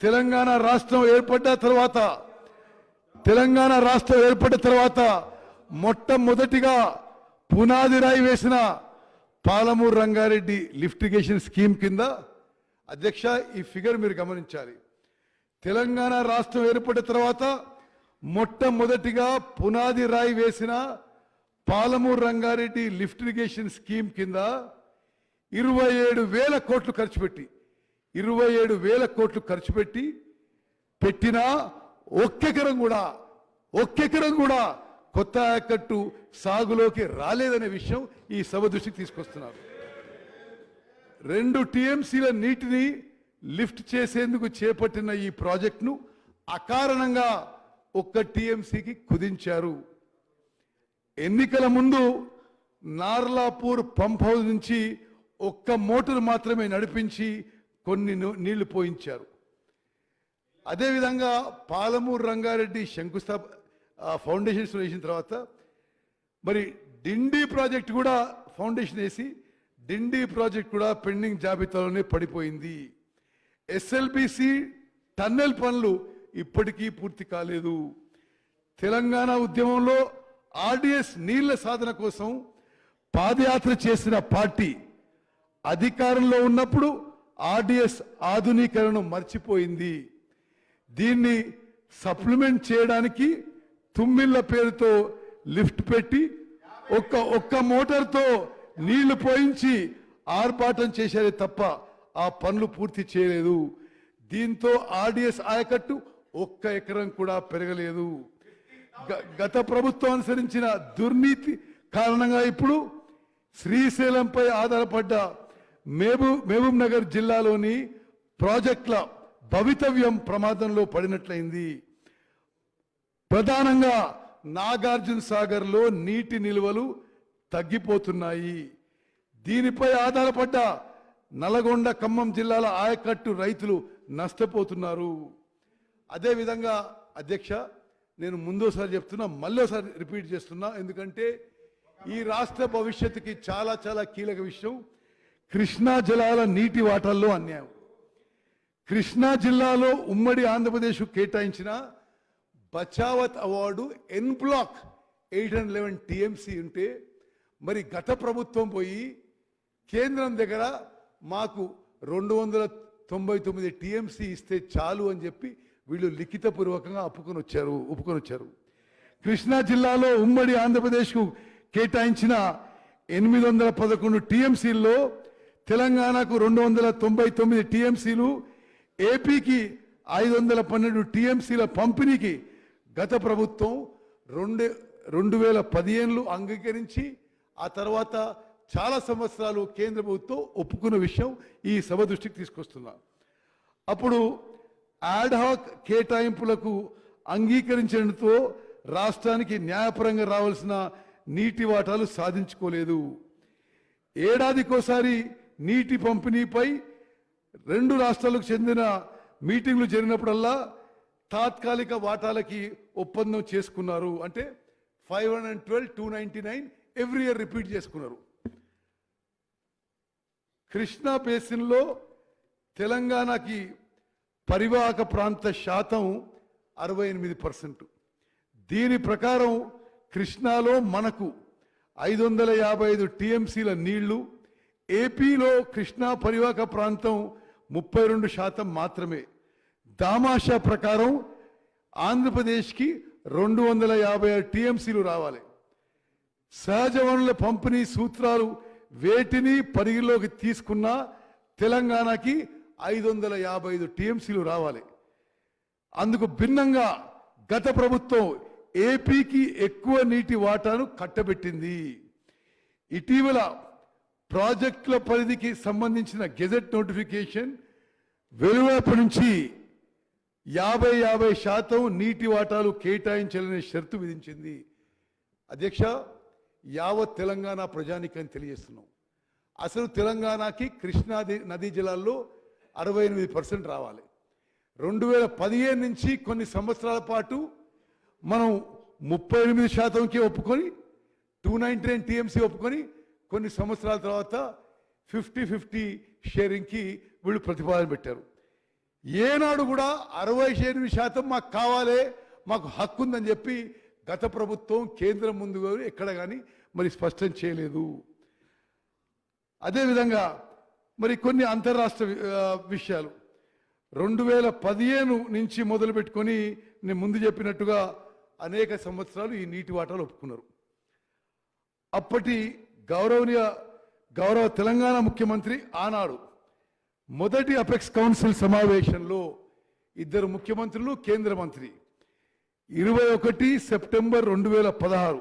తెలంగాణ రాష్ట్రం ఏర్పడ్డ తర్వాత తెలంగాణ రాష్ట్రం ఏర్పడిన తర్వాత మొట్టమొదటిగా పునాది రాయి వేసిన Palamuru Rangareddy lift irrigation scheme కింద అధ్యక్ష ఈ ఫిగర్ మీరు గమనించాలి. తెలంగాణ రాష్ట్రం ఏర్పడిన తర్వాత మొట్టమొదటిగా పునాది రాయి వేసిన Palamuru Rangareddy lift irrigation scheme కింద 27,000 కోట్లు ఖర్చు పెట్టి 27,000 కోట్లు ఖర్చు పెట్టి పెట్టినా ఒక్కెకరం కూడా కొత్త ఆయకట్టు సాగులోకి రాలేదనే విషయం ఈ సభ దృష్టికి తీసుకొస్తున్నారు. 2 టీఎంసీల నీటిని లిఫ్ట్ చేసేందుకు చేపట్టిన ఈ ప్రాజెక్టును అకారణంగా 1 టీఎంసీకి కుదించారు. ఎన్నికల ముందు నార్లాపూర్ పంప్ హౌస్ నుంచి 1 మోటార్ మాత్రమే నడిపించి కొన్ని నీళ్లు పోయించారు. అదేవిధంగా పాలమూరు రంగారెడ్డి ఫౌండేషన్స్ వేసిన తర్వాత మరి డిండి ప్రాజెక్ట్ కూడా ఫౌండేషన్ వేసి డిండి ప్రాజెక్ట్ కూడా పెండింగ్ జాబితాలోనే పడిపోయింది. ఎస్ఎల్బిసి టన్నెల్ పనులు ఇప్పటికీ పూర్తి కాలేదు. తెలంగాణ ఉద్యమంలో ఆర్డిఎస్ నీళ్ల సాధన కోసం పాదయాత్ర చేసిన పార్టీ అధికారంలో ఉన్నప్పుడు ఆర్డిఎస్ ఆధునీకరణను మర్చిపోయింది. దీన్ని సప్లిమెంట్ చేయడానికి తుమ్మిళ్ల పేరుతో లిఫ్ట్ పెట్టి ఒక్క మోటార్తో నీళ్లు పోయించి ఆర్భాటం చేశారే తప్ప ఆ పనులు పూర్తి చేయలేదు. దీంతో ఆర్డిఎస్ ఆయకట్టు 1 ఎకరం కూడా పెరగలేదు. గత ప్రభుత్వం అనుసరించిన దుర్నీతి కారణంగా ఇప్పుడు శ్రీశైలంపై ఆధారపడ్డ మహబూబ్ నగర్ జిల్లాలోని ప్రాజెక్టుల భవితవ్యం ప్రమాదంలో పడినట్లయింది. ప్రధానంగా నాగార్జున సాగర్లో నీటి నిల్వలు తగ్గిపోతున్నాయి. దీనిపై ఆధారపడ్డ నల్గొండ ఖమ్మం జిల్లాల ఆయకట్టు రైతులు నష్టపోతున్నారు. అదేవిధంగా అధ్యక్ష నేను ముందోసారి చెప్తున్నా, మళ్ళీసారి రిపీట్ చేస్తున్నా, ఎందుకంటే ఈ రాష్ట్ర భవిష్యత్తుకి చాలా చాలా కీలక విషయం. కృష్ణా జలాల నీటి వాటాల్లో అన్యాయం. కృష్ణా జిల్లాలో ఉమ్మడి ఆంధ్రప్రదేశ్ కేటాయించిన బచావత్ అవార్డు ఎన్ బ్లాక్ 811 టీఎంసీ ఉంటే మరి గత ప్రభుత్వం పోయి కేంద్రం దగ్గర మాకు 299 టీఎంసీ ఇస్తే చాలు అని చెప్పి వీళ్ళు లిఖితపూర్వకంగా ఒప్పుకొని వచ్చారు. కృష్ణా జిల్లాలో ఉమ్మడి ఆంధ్రప్రదేశ్కు కేటాయించిన 811 టీఎంసీల్లో తెలంగాణకు 299 టీఎంసీలు, ఏపీకి 512 టీఎంసీల పంపిణీకి గత ప్రభుత్వం 2015లో అంగీకరించి ఆ తర్వాత చాలా సంవత్సరాలు కేంద్ర ప్రభుత్వం ఒప్పుకున్న విషయం ఈ సభ దృష్టికి తీసుకొస్తున్నా. అప్పుడు యాడ్హాక్ కేటాయింపులకు అంగీకరించడంతో రాష్ట్రానికి న్యాయపరంగా రావాల్సిన నీటి వాటాలు సాధించుకోలేదు. ఏడాదికోసారి నీటి పంపిణీపై 2 రాష్ట్రాలకు చెందిన మీటింగ్లు జరిగినప్పుడల్లా తాత్కాలిక వాటాలకి ఒప్పందం చేసుకున్నారు. అంటే 512, 299 ఎవ్రీ ఇయర్ రిపీట్ చేసుకున్నారు. కృష్ణా బేసిన్లో తెలంగాణకి పరివాహక ప్రాంత శాతం 68%. దీని ప్రకారం కృష్ణాలో మనకు 555 టీఎంసీల నీళ్లు, ఏపీలో కృష్ణా పరివాహక ప్రాంతం 32% మాత్రమే. దామాషా ప్రకారం ఆంధ్రప్రదేశ్కి 256 టీఎంసీలు రావాలి. సహజ వనరుల పంపిణీ సూత్రాలు వేటిని పరిగణలోకి తీసుకున్న తెలంగాణకి 555 టీఎంసీలు రావాలి. అందుకు భిన్నంగా గత ప్రభుత్వం ఏపీకి ఎక్కువ నీటి వాటాను కట్టబెట్టింది. ఇటీవల ప్రాజెక్టుల పరిధికి సంబంధించిన గెజెట్ నోటిఫికేషన్ వెలువడినప్పటి నుంచి 50% నీటి వాటాలు కేటాయించాలనే షరతు విధించింది. అధ్యక్ష, యావత్ తెలంగాణ ప్రజానికని తెలియజేస్తున్నాం. అసలు తెలంగాణకి కృష్ణా నదీ జలాల్లో 68% రావాలి. 2015 నుంచి కొన్ని సంవత్సరాల పాటు మనం 38%కి ఒప్పుకొని 299 టీఎంసీ ఒప్పుకొని కొన్ని సంవత్సరాల తర్వాత 50-50 షేరింగ్కి వీళ్ళు ప్రతిపాదన పెట్టారు. ఏనాడు కూడా 68% మాకు కావాలి, మాకు హక్కు ఉందని చెప్పి గత ప్రభుత్వం కేంద్రం ముందు ఎక్కడ కానీ మరి స్పష్టం చేయలేదు. అదేవిధంగా మరి కొన్ని అంతర్రాష్ట్ర విషయాలు 2015 నుంచి మొదలు పెట్టుకొని నేను ముందు చెప్పినట్టుగా అనేక సంవత్సరాలు ఈ నీటి వాటాలు ఒప్పుకున్నారు. అప్పటి గౌరవ తెలంగాణ ముఖ్యమంత్రి ఆనాడు మొదటి అపెక్స్ కౌన్సిల్ సమావేశంలో ఇద్దరు ముఖ్యమంత్రులు కేంద్ర మంత్రి 21 సెప్టెంబర్ 2016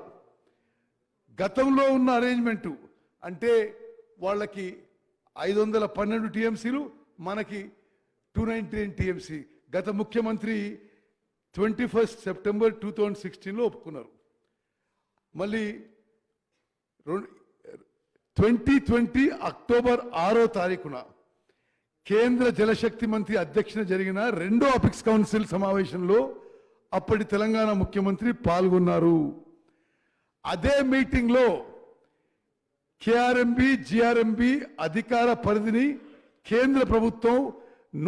గతంలో ఉన్న అరేంజ్మెంటు అంటే వాళ్ళకి 512 టీఎంసీలు మనకి 299 టీఎంసీ గత ముఖ్యమంత్రి 21 సెప్టెంబర్ 2016లో ఒప్పుకున్నారు. మళ్ళీ 2020 అక్టోబర్ 6వ తారీఖున కేంద్ర జలశక్తి మంత్రి అధ్యక్షన జరిగిన రెండో అపెక్స్ కౌన్సిల్ సమావేశంలో అప్పటి తెలంగాణ ముఖ్యమంత్రి పాల్గొన్నారు. అదే మీటింగ్లో కేఆర్ఎంబి జిఆర్ఎంబి అధికార పరిధిని కేంద్ర ప్రభుత్వం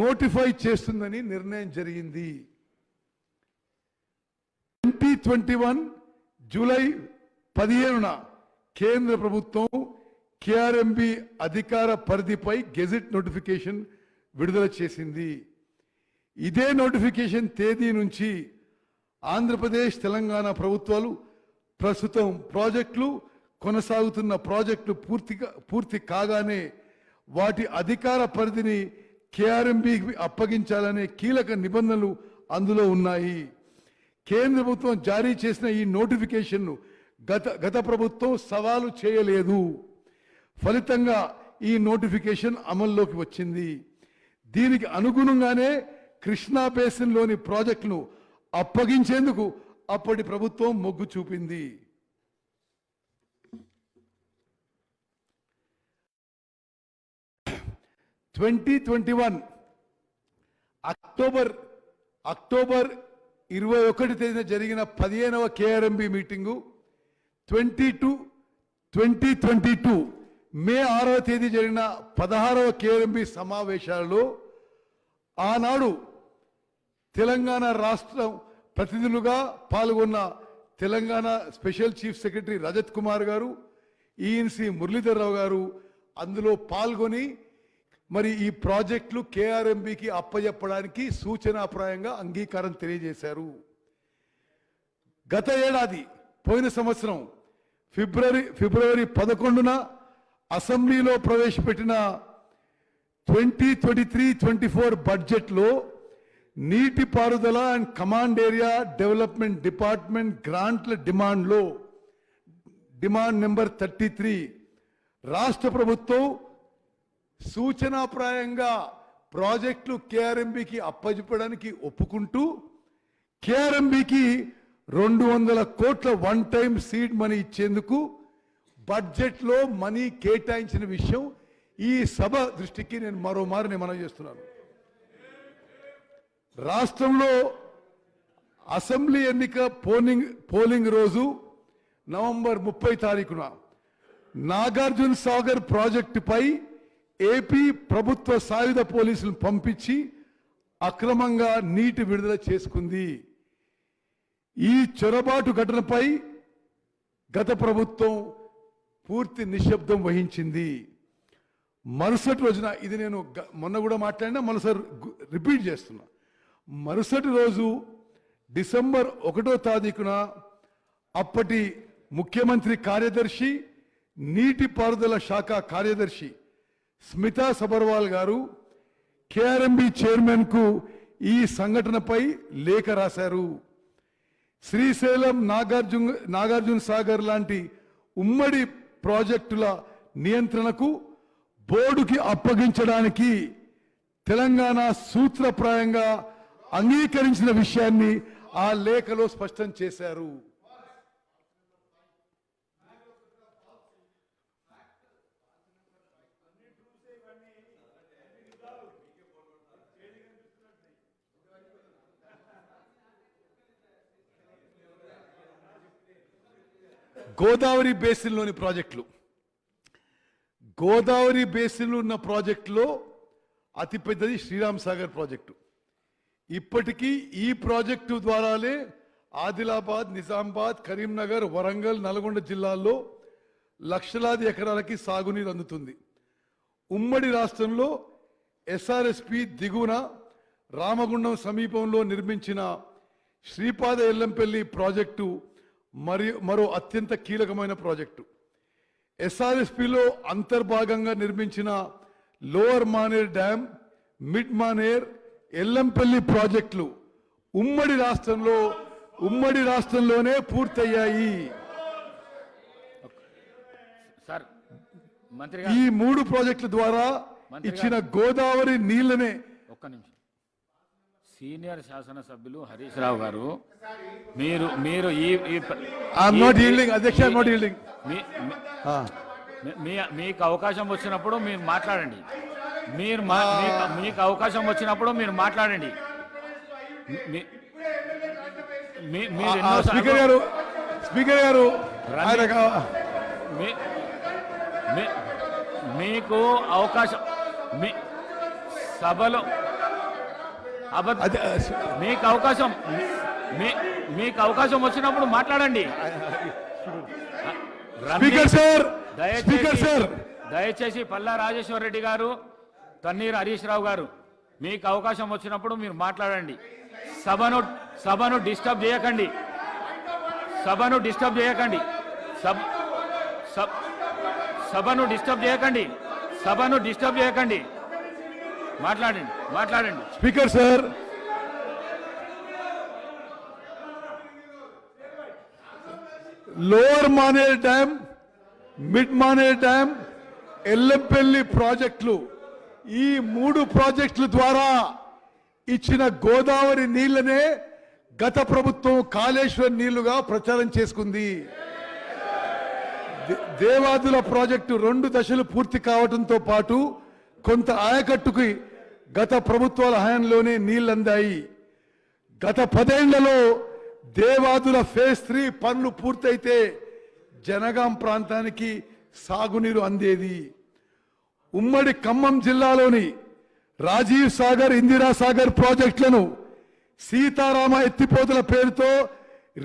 నోటిఫై చేస్తుందని నిర్ణయం జరిగింది. 2021 జూలై 15న కేంద్ర ప్రభుత్వం కేఆర్ఎంబి అధికార పరిధిపై గెజిట్ నోటిఫికేషన్ విడుదల చేసింది. ఇదే నోటిఫికేషన్ తేదీ నుంచి ఆంధ్రప్రదేశ్ తెలంగాణ ప్రభుత్వాలు ప్రస్తుతం ప్రాజెక్టులు కొనసాగుతున్న ప్రాజెక్టులు పూర్తి కాగానే వాటి అధికార పరిధిని కేఆర్ఎంబికి అప్పగించాలనే కీలక నిబంధనలు అందులో ఉన్నాయి. కేంద్ర ప్రభుత్వం జారీ చేసిన ఈ నోటిఫికేషన్ను గత ప్రభుత్వం సవాలు చేయలేదు. ఫలితంగా ఈ నోటిఫికేషన్ అమల్లోకి వచ్చింది. దీనికి అనుగుణంగానే కృష్ణా బేసిన్లోని ప్రాజెక్టును అప్పగించేందుకు అప్పటి ప్రభుత్వం మొగ్గు చూపింది. అక్టోబర్ 21 తేదీన జరిగిన 15వ కేఆర్ఎంబి మీటింగు 2022 మే 6వ తేదీ జరిగిన 16వ కేఆర్ఎంబి సమావేశాలలో ఆనాడు తెలంగాణ రాష్ట్రం ప్రతినిధులుగా పాల్గొన్న Telangana special chief secretary Rajat Kumar గారు, ఈఎన్సి మురళీధర్రావు గారు అందులో పాల్గొని మరి ఈ ప్రాజెక్టులు కేఆర్ఎంబికి అప్పజెప్పడానికి సూచనాప్రాయంగా అంగీకారం తెలియజేశారు. గత ఏడాది పోయిన సంవత్సరం ఫిబ్రవరి 11న అసెంబ్లీలో ప్రవేశపెట్టిన 2023-24 బడ్జెట్లో నీటిపారుదల and command area development department గ్రాంట్ల డిమాండ్ నెంబర్ 33 రాష్ట్ర ప్రభుత్వం సూచనాప్రాయంగా ప్రాజెక్టులు కేఆర్ఎంబికి అప్పజెప్పడానికి ఒప్పుకుంటూ కేఆర్ఎంబికి 200 కోట్ల వన్ టైం సీడ్ మనీ ఇచ్చేందుకు బడ్జెట్లో మనీ కేటాయించిన విషయం ఈ సభ దృష్టికి నేను మరోమారు మనవి చేస్తున్నాను. రాష్ట్రంలో అసెంబ్లీ ఎన్నిక పోలింగ్ రోజు నవంబర్ 30 తారీఖున నాగార్జున సాగర్ ప్రాజెక్టుపై ఏపీ ప్రభుత్వ సాయుధ పోలీసులను పంపించి అక్రమంగా నీటి విడుదల చేసుకుంది. ఈ చొరబాటు ఘటనపై గత ప్రభుత్వం పూర్తి నిశ్శబ్దం వహించింది. మరుసటి రోజున ఇది నేను మొన్న కూడా మాట్లాడినా మరోసారి రిపీట్ చేస్తున్నా. మరుసటి రోజు డిసెంబర్ 1వ తారీఖున అప్పటి ముఖ్యమంత్రి కార్యదర్శి నీటిపారుదల శాఖ కార్యదర్శి స్మితా సబర్వాల్ గారు కేఆర్ఎంబి చైర్మన్ కు ఈ సంఘటనపై లేఖ రాశారు. శ్రీశైలం నాగార్జున సాగర్ లాంటి ఉమ్మడి ప్రాజెక్టుల నియంత్రణకు బోర్డుకి అప్పగించడానికి తెలంగాణ సూత్రప్రాయంగా అంగీకరించిన విషయాన్ని ఆ లేఖలో స్పష్టం చేశారు. గోదావరి బేసిన్లోని ప్రాజెక్టులు, గోదావరి బేసిన్లో ఉన్న ప్రాజెక్టులో అతిపెద్దది శ్రీరామ్ సాగర్ ప్రాజెక్టు. ఇప్పటికీ ఈ ప్రాజెక్టు ద్వారానే ఆదిలాబాద్, నిజామాబాద్, కరీంనగర్, వరంగల్, నల్గొండ జిల్లాల్లో లక్షలాది ఎకరాలకి సాగునీరు అందుతుంది. ఉమ్మడి రాష్ట్రంలో ఎస్ఆర్ఎస్పి దిగువన రామగుండం సమీపంలో నిర్మించిన శ్రీపాద ఎల్లంపల్లి ప్రాజెక్టు మరో అత్యంత కీలకమైన ప్రాజెక్టు. ఎస్ఆర్ఎస్పిలో అంతర్భాగంగా నిర్మించిన lower Maner dam, mid Maner, Yellampalli ప్రాజెక్టులు ఉమ్మడి రాష్ట్రంలోనే పూర్తయ్యాయి. ఈ 3 ప్రాజెక్టుల ద్వారా ఇచ్చిన గోదావరి నీళ్లనే. ఒక్క నిమిషం. సీనియర్ శాసనసభ్యులు హరీష్ రావు గారు, మీరు మీకు అవకాశం వచ్చినప్పుడు మీరు మాట్లాడండి. మీకు అవకాశం వచ్చినప్పుడు మీరు మాట్లాడండి. స్పీకర్ గారు మీకు అవకాశం సభలో మీకు అవకాశం వచ్చినప్పుడు మాట్లాడండి. దయచేసి పల్లా రాజేశ్వర రెడ్డి గారు, తన్నీర్ హరీష్ రావు గారు, మీకు అవకాశం వచ్చినప్పుడు మీరు మాట్లాడండి. సభను డిస్టర్బ్ చేయకండి. సభను డిస్టర్బ్ చేయకండి. సభను డిస్టర్బ్ చేయకండి. మాట్లాడండి. Speaker sir, lower Maner dam, mid Maner dam, Yellampalli ప్రాజెక్టులు, ఈ 3 ప్రాజెక్టుల ద్వారా ఇచ్చిన గోదావరి నీళ్లనే గత ప్రభుత్వం కాళేశ్వరం నీళ్లుగా ప్రచారం చేసుకుంది. దేవాదుల ప్రాజెక్టు 2 దశలు పూర్తి కావడంతో పాటు కొంత ఆయకట్టుకి గత ప్రభుత్వాల హయాంలోనే నీళ్లందాయి. గత 10 ఏళ్లలో దేవాదుల ఫేజ్ 3 పనులు పూర్తయితే జనగాం ప్రాంతానికి సాగునీరు అందేది. ఉమ్మడి ఖమ్మం జిల్లాలోని రాజీవ్ సాగర్, ఇందిరా సాగర్ ప్రాజెక్టులను సీతారామ ఎత్తిపోతల పేరుతో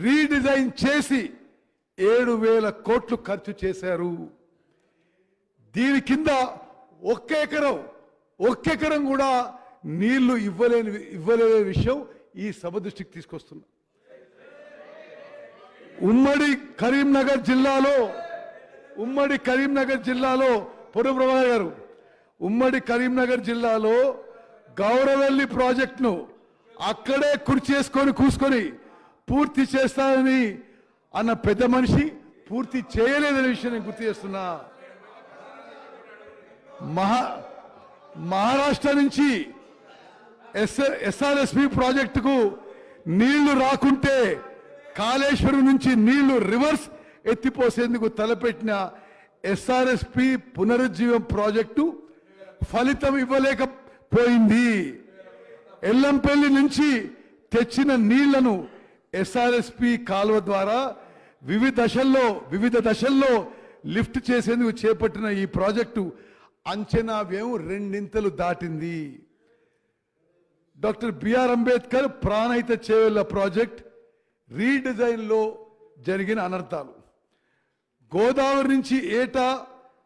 రీడిజైన్ చేసి 7,000 కోట్లు ఖర్చు చేశారు. దీని కింద ఒక్క ఎకరం కూడా నీళ్లు ఇవ్వలేని విషయం ఈ సభ దృష్టికి తీసుకొస్తున్నా. ఉమ్మడి కరీంనగర్ జిల్లాలో పొరుబ్రహ్మ గారు, ఉమ్మడి కరీంనగర్ జిల్లాలో గౌరవల్లి ప్రాజెక్టును అక్కడే కూసుకొని పూర్తి చేస్తానని అన్న పెద్ద మనిషి పూర్తి చేయలేదనే విషయం నేను గుర్తు చేస్తున్నా. మహారాష్ట్ర నుంచి ఎస్ఆర్ఎస్పి ప్రాజెక్టుకు నీళ్లు రాకుంటే కాళేశ్వరం నుంచి నీళ్లు రివర్స్ ఎత్తిపోసేందుకు తలపెట్టిన ఎస్ఆర్ఎస్పి పునరుజ్జీవం ప్రాజెక్టు ఫలితం ఇవ్వలేకపోయింది. ఎల్లంపల్లి నుంచి తెచ్చిన నీళ్లను ఎస్ఆర్ఎస్పి కాలువ ద్వారా వివిధ దశల్లో లిఫ్ట్ చేసేందుకు చేపట్టిన ఈ ప్రాజెక్టు అంచనా వ్యయం 2 దాటింది. Doctor B R Ambedkar Pranahita Chevella project redesign లో జరిగిన అనర్థాలు, గోదావరి నుంచి ఏటా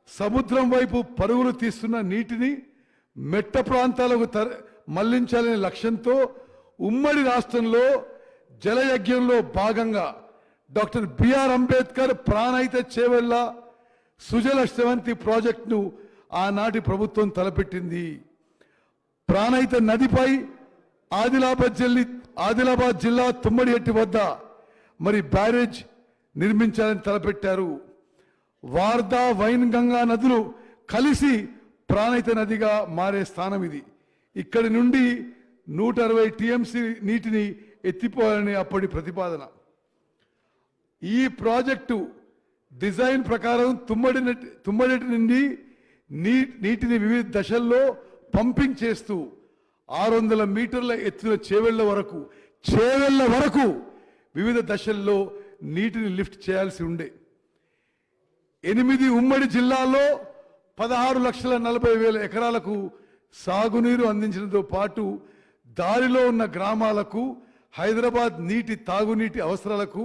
సముద్రం వైపు పరుగులు తీస్తున్న నీటిని మెట్ట ప్రాంతాలకు మళ్లించాలనే లక్ష్యంతో ఉమ్మడి రాష్ట్రంలో జలయజ్ఞంలో భాగంగా డాక్టర్ బిఆర్ అంబేద్కర్ ప్రాణహిత చేవెళ్ల సుజల శ్రవంతి ప్రాజెక్టును ఆనాటి ప్రభుత్వం తలపెట్టింది. ప్రాణహిత నదిపై ఆదిలాబాద్ జిల్లా తుమ్మడిహెట్టి వద్ద మరి బ్యారేజ్ నిర్మించాలని తలపెట్టారు. వార్దా, వైన్గంగా నదులు కలిసి ప్రాణహిత నదిగా మారే స్థానం ఇది. ఇక్కడి నుండి 160 టీఎంసీ నీటిని ఎత్తిపోవాలని అప్పటి ప్రతిపాదన. ఈ ప్రాజెక్టు డిజైన్ ప్రకారం తుమ్మడిటి నుండి నీటిని వివిధ దశల్లో పంపింగ్ చేస్తూ 600 మీటర్ల ఎత్తున చేవెళ్ల వరకు వివిధ దశల్లో నీటిని లిఫ్ట్ చేయాల్సి ఉండే. 8 ఉమ్మడి జిల్లాల్లో 16,40,000 ఎకరాలకు సాగునీరు అందించడంతో పాటు దారిలో ఉన్న గ్రామాలకు హైదరాబాద్ నీటి తాగునీటి అవసరాలకు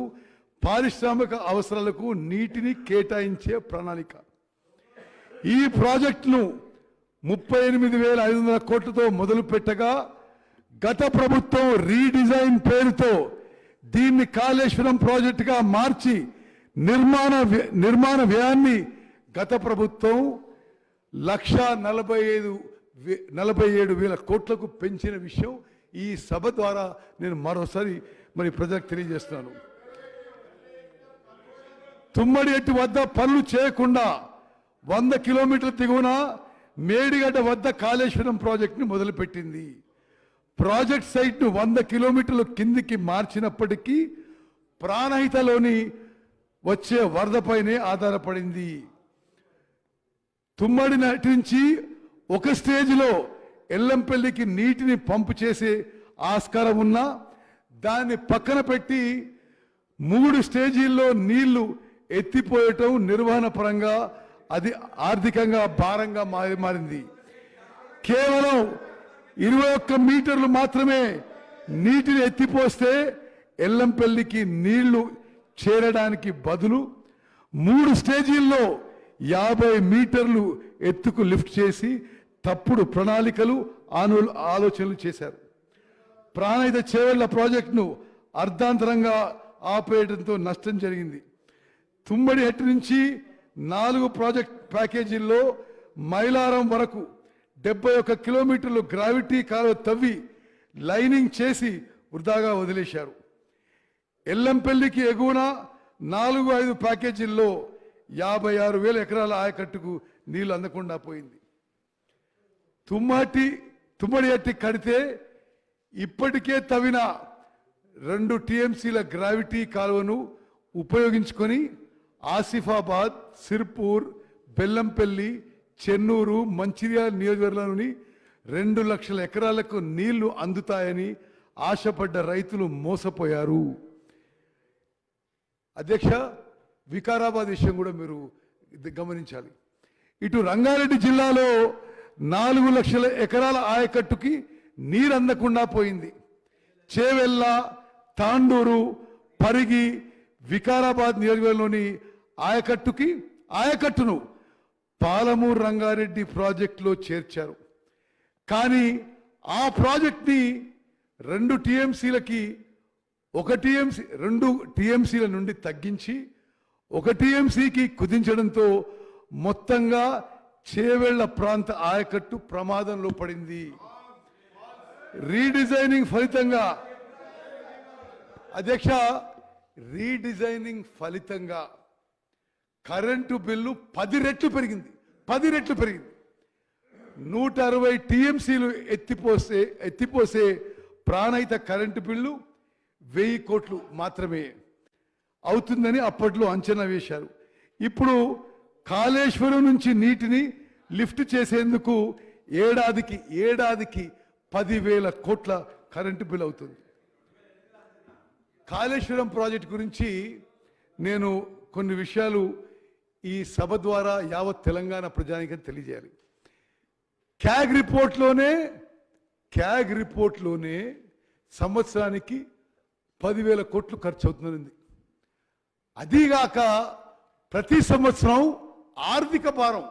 పారిశ్రామిక అవసరాలకు నీటిని కేటాయించే ప్రణాళిక. ఈ ప్రాజెక్టును 38,500 కోట్లతో మొదలు పెట్టగా గత ప్రభుత్వం రీడిజైన్ పేరుతో దీన్ని కాళేశ్వరం ప్రాజెక్టుగా మార్చి నిర్మాణ వ్యయాన్ని గత ప్రభుత్వం 1,47,000 కోట్లకు పెంచిన విషయం ఈ సభ ద్వారా నేను మరోసారి ప్రజలకు తెలియజేస్తున్నాను. తుమ్మడి ఎట్టు వద్ద పనులు చేయకుండా 100 కిలోమీటర్ల దిగువన మేడిగడ్డ వద్ద కాళేశ్వరం ప్రాజెక్టును మొదలుపెట్టింది. ప్రాజెక్ట్ సైట్ను 100 కిలోమీటర్ల కిందికి మార్చినప్పటికీ ప్రాణహితలోని వచ్చే వరదపైనే ఆధారపడింది. తుమ్మడి నుంచి ఒక స్టేజ్లో ఎల్లంపల్లికి నీటిని పంపు చేసే ఆస్కారం ఉన్నా దాన్ని పక్కన పెట్టి 3 స్టేజీల్లో నీళ్లు ఎత్తిపోయటం నిర్వహణ పరంగా అది ఆర్థికంగా భారంగా మారింది. కేవలం 21 మీటర్లు మాత్రమే నీటిని ఎత్తిపోస్తే ఎల్లంపల్లికి నీళ్లు చేరడానికి బదులు 3 స్టేజీల్లో 50 మీటర్లు ఎత్తుకు లిఫ్ట్ చేసి తప్పుడు ప్రణాళికలు ఆలోచనలు చేశారు. ప్రాణహిత చేవెళ్ల ప్రాజెక్టును అర్ధాంతరంగా ఆపేయడంతో నష్టం జరిగింది. తుమ్మడి హెట్టు నుంచి 4 ప్రాజెక్ట్ ప్యాకేజీల్లో మైలారం వరకు 71 కిలోమీటర్లు గ్రావిటీ కాలువ తవ్వి లైనింగ్ చేసి వృధాగా వదిలేశారు. ఎల్లంపల్లికి ఎగువన 4-5 ప్యాకేజీల్లో 56,000 ఎకరాల ఆయకట్టుకు నీళ్లు అందకుండా పోయింది. తుమ్మడి ఎట్టి కడితే ఇప్పటికే తవ్విన 2 టీఎంసీల గ్రావిటీ కాలువను ఉపయోగించుకొని ఆసిఫాబాద్, సిర్పూర్, బెల్లంపల్లి, చెన్నూరు, మంచిర్యాల నియోజకవర్గంలోని 2 లక్షల ఎకరాలకు నీళ్లు అందుతాయని ఆశపడ్డ రైతులు మోసపోయారు. అధ్యక్ష, వికారాబాద్ విషయం కూడా మీరు గమనించాలి. ఇటు రంగారెడ్డి జిల్లాలో 4 లక్షల ఎకరాల ఆయకట్టుకి నీరు అందకుండా పోయింది. చేవెళ్ళ, తాండూరు, పరిగి, వికారాబాద్ నియోజకవర్గంలోని ఆయకట్టును పాలమూరు రంగారెడ్డి ప్రాజెక్టులో చేర్చారు. కానీ ఆ ప్రాజెక్ట్ని 2 టీఎంసీలకి 2 టీఎంసీల నుండి తగ్గించి 1 టీఎంసీకి కుదించడంతో మొత్తంగా చేవెళ్ల ప్రాంత ఆయకట్టు ప్రమాదంలో పడింది. రీడిజైనింగ్ ఫలితంగా అధ్యక్ష, కరెంటు బిల్లు 10 రెట్లు పెరిగింది. 160 టీఎంసీలు ఎత్తిపోసే ప్రాణహిత కరెంటు బిల్లు 1000 కోట్లు మాత్రమే అవుతుందని అప్పట్లో అంచనా వేశారు. ఇప్పుడు కాళేశ్వరం నుంచి నీటిని లిఫ్ట్ చేసేందుకు ఏడాదికి 10,000 కోట్ల కరెంటు బిల్ అవుతుంది. కాళేశ్వరం ప్రాజెక్టు గురించి నేను కొన్ని విషయాలు ఈ సభ ద్వారా యావత్ తెలంగాణ ప్రజానికి తెలియజేయాలి. క్యాగ్ రిపోర్ట్లోనే సంవత్సరానికి 10,000 కోట్లు ఖర్చు అవుతుంది. అదీగాక ప్రతి సంవత్సరం ఆర్థిక భారం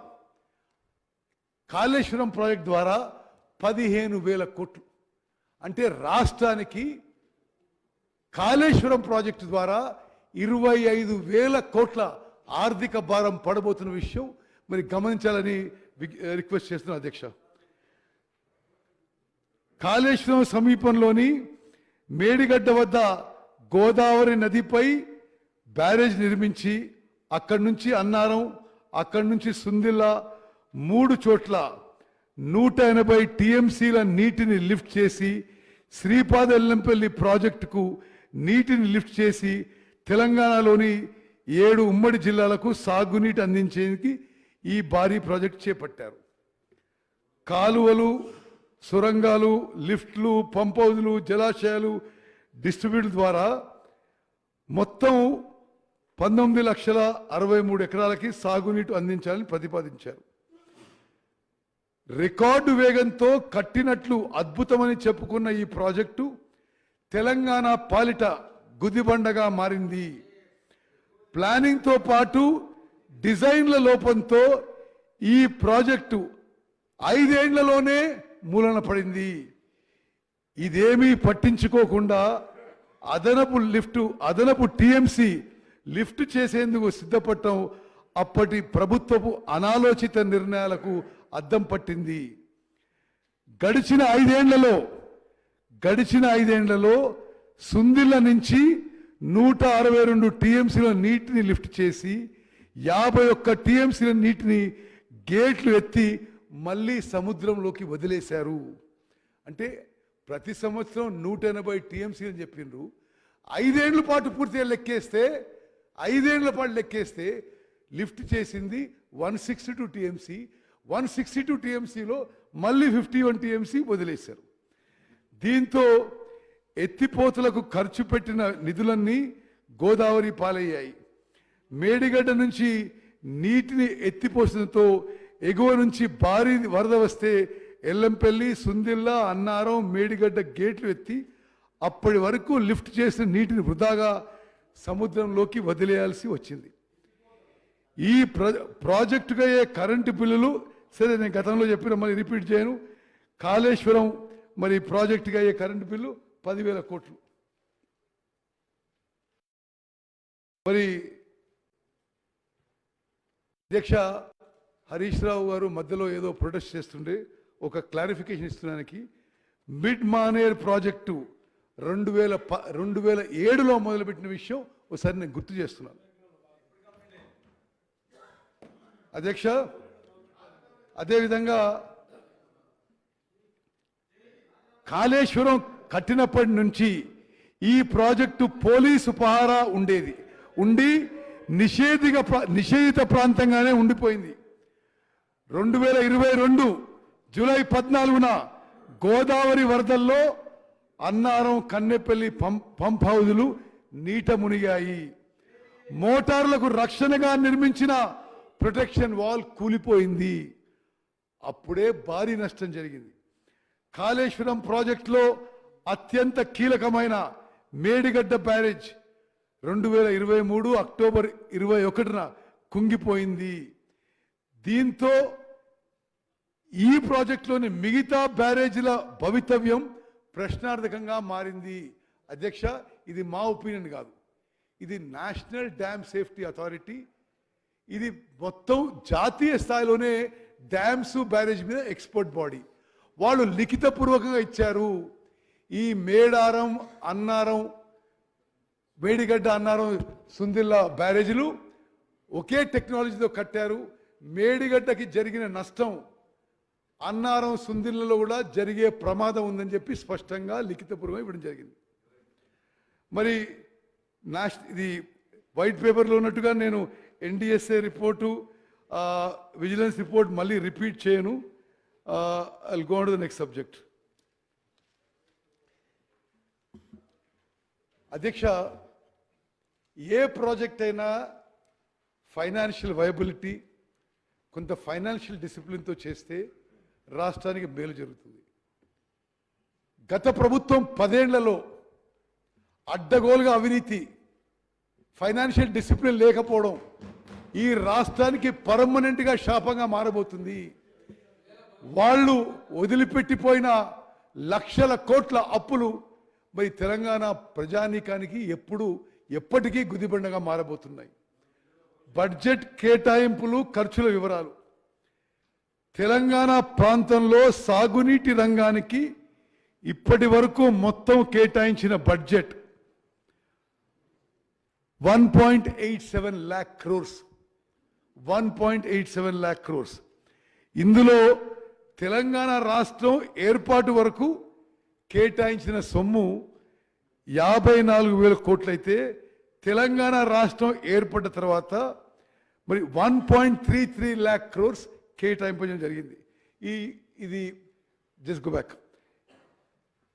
కాళేశ్వరం ప్రాజెక్ట్ ద్వారా 15,000 కోట్లు. అంటే రాష్ట్రానికి కాళేశ్వరం ప్రాజెక్టు ద్వారా 25,000 కోట్ల ఆర్థిక భారం పడబోతున్న విషయం గమనించాలని రిక్వెస్ట్ చేస్తున్నాను అధ్యక్ష. కాళేశ్వరం సమీపంలోని మేడిగడ్డ వద్ద గోదావరి నదిపై బ్యారేజ్ నిర్మించి అక్కడి నుంచి అన్నారం, అక్కడి నుంచి సుందిల్లా 3 చోట్ల 180 టీఎంసీల నీటిని లిఫ్ట్ చేసి శ్రీపాద ఎల్లంపల్లి ప్రాజెక్టుకు నీటిని లిఫ్ట్ చేసి తెలంగాణలోని 7 ఉమ్మడి జిల్లాలకు సాగునీటి అందించేందుకు ఈ భారీ ప్రాజెక్టు చేపట్టారు. కాలువలు, సొరంగాలు, లిఫ్ట్లు, పంప్ హౌజులు, జలాశయాలు, డిస్ట్రిబ్యూటర్ ద్వారా మొత్తం 19,63,000 ఎకరాలకి సాగునీటి అందించాలని ప్రతిపాదించారు. రికార్డు వేగంతో కట్టినట్లు అద్భుతమని చెప్పుకున్న ఈ ప్రాజెక్టు తెలంగాణ పాలిట గుదిబండగా మారింది. ప్లానింగ్తో పాటు డిజైన్ల లోపంతో ఈ ప్రాజెక్టు 5 ఏళ్లలోనే మూలన పడింది. ఇదేమీ పట్టించుకోకుండా అదనపు టీఎంసీ లిఫ్ట్ చేసేందుకు సిద్ధపడటం అప్పటి ప్రభుత్వపు అనాలోచిత నిర్ణయాలకు అద్దం పట్టింది. గడిచిన ఐదేండ్లలో సుందిళ్ళ నుంచి 162 టీఎంసీల నీటిని లిఫ్ట్ చేసి 51 టీఎంసీల నీటిని గేట్లు ఎత్తి మళ్ళీ సముద్రంలోకి వదిలేశారు. అంటే ప్రతి సంవత్సరం 180 టీఎంసీ అని చెప్పిండ్రు. 5 ఏళ్ల పాటు పూర్తిగా లెక్కేస్తే 5 ఏళ్ల పాటు లెక్కేస్తే లిఫ్ట్ చేసింది 162 టీఎంసీ. 162 టీఎంసీలో మళ్ళీ 51 టీఎంసీ వదిలేశారు. దీంతో ఎత్తిపోతలకు ఖర్చు పెట్టిన నిధులన్నీ గోదావరి పాలయ్యాయి. మేడిగడ్డ నుంచి నీటిని ఎత్తిపోసడంతో ఎగువ నుంచి భారీ వరద వస్తే ఎల్లంపల్లి, సుందిల్ల, అన్నారం, మేడిగడ్డ గేట్లు ఎత్తి అప్పటి వరకు లిఫ్ట్ చేసిన నీటిని వృధాగా సముద్రంలోకి వదిలేయాల్సి వచ్చింది. ఈ ప్రాజెక్టుగా అయ్యే కరెంటు బిల్లులు, సరే నేను గతంలో చెప్పిన మళ్ళీ రిపీట్ చేయను, కాళేశ్వరం మరి ప్రాజెక్టుగా అయ్యే కరెంటు బిల్లు 10,000 కోట్లు. మరి అధ్యక్ష హరీష్ రావు గారు మధ్యలో ఏదో ప్రొటెస్ట్ చేస్తుండే ఒక క్లారిఫికేషన్ ఇస్తున్నానికి, మిడ్ మానేర్ ప్రాజెక్టు 2007లో మొదలుపెట్టిన విషయం ఒకసారి నేను గుర్తు చేస్తున్నాను. అధ్యక్ష, అదేవిధంగా కాళేశ్వరం కట్టినప్పటి నుంచి ఈ ప్రాజెక్టు పోలీసు పహారా ఉండి నిషేధిత ప్రాంతంగానే ఉండిపోయింది. 2022 జూలై 14న గోదావరి వరదల్లో అన్నారం, కన్నెపల్లి పంప్ హౌజులు నీట మునిగాయి. మోటార్లకు రక్షణగా నిర్మించిన ప్రొటెక్షన్ వాల్ కూలిపోయింది. అప్పుడే భారీ నష్టం జరిగింది. కాళేశ్వరం ప్రాజెక్టులో అత్యంత కీలకమైన మేడిగడ్డ బ్యారేజ్ 2023 అక్టోబర్ 21న కుంగిపోయింది. దీంతో ఈ ప్రాజెక్టులోని మిగతా బ్యారేజీల భవితవ్యం ప్రశ్నార్థకంగా మారింది. అధ్యక్ష, ఇది మా ఒపీనియన్ కాదు, ఇది నేషనల్ డ్యామ్ సేఫ్టీ అథారిటీ, ఇది మొత్తం జాతీయ స్థాయిలోనే డ్యామ్స్ బ్యారేజ్ మీద ఎక్స్పర్ట్ బాడీ, వాళ్ళు లిఖితపూర్వకంగా ఇచ్చారు. ఈ మేడారం, అన్నారం, మేడిగడ్డ, అన్నారం, సుందిల్ల బ్యారేజీలు ఒకే టెక్నాలజీతో కట్టారు. మేడిగడ్డకి జరిగిన నష్టం అన్నారం, సుందిల్లలో కూడా జరిగే ప్రమాదం ఉందని చెప్పి స్పష్టంగా లిఖితపూర్వకంగా ఇవ్వడం జరిగింది. మరి ఇది వైట్ పేపర్లో ఉన్నట్టుగా నేను ఎన్డిఎస్ఏ రిపోర్టు, విజిలెన్స్ రిపోర్ట్ మళ్ళీ రిపీట్ చేయను. I'll go on to the next subject. అధ్యక్ష, ఏ ప్రాజెక్ట్ అయినా ఫైనాన్షియల్ వైబిలిటీ, కొంత ఫైనాన్షియల్ డిసిప్లిన్తో చేస్తే రాష్ట్రానికి మేలు జరుగుతుంది. గత ప్రభుత్వం 10 ఏళ్లలో అడ్డగోలుగా అవినీతి, ఫైనాన్షియల్ డిసిప్లిన్ లేకపోవడం ఈ రాష్ట్రానికి పర్మనెంట్గా శాపంగా మారబోతుంది. వాళ్ళు వదిలిపెట్టిపోయిన లక్షల కోట్ల అప్పులు మరి తెలంగాణ ప్రజానీకానికి ఎప్పటికీ గుదిబండగా మారబోతున్నాయి. బడ్జెట్ కేటాయింపులు, ఖర్చుల వివరాలు. తెలంగాణ ప్రాంతంలో సాగునీటి రంగానికి ఇప్పటి వరకు మొత్తం కేటాయించిన budget 1.87 lakh crores. 1.87 lakh crores. ఇందులో తెలంగాణ రాష్ట్రం ఏర్పాటు వరకు కేటాయించిన సొమ్ము 54,000 కోట్లయితే తెలంగాణ రాష్ట్రం ఏర్పడ్డ తర్వాత మరి 1.33 lakh crores కేటాయించడం జరిగింది. ఇది జస్ట్ గో బ్యాక్.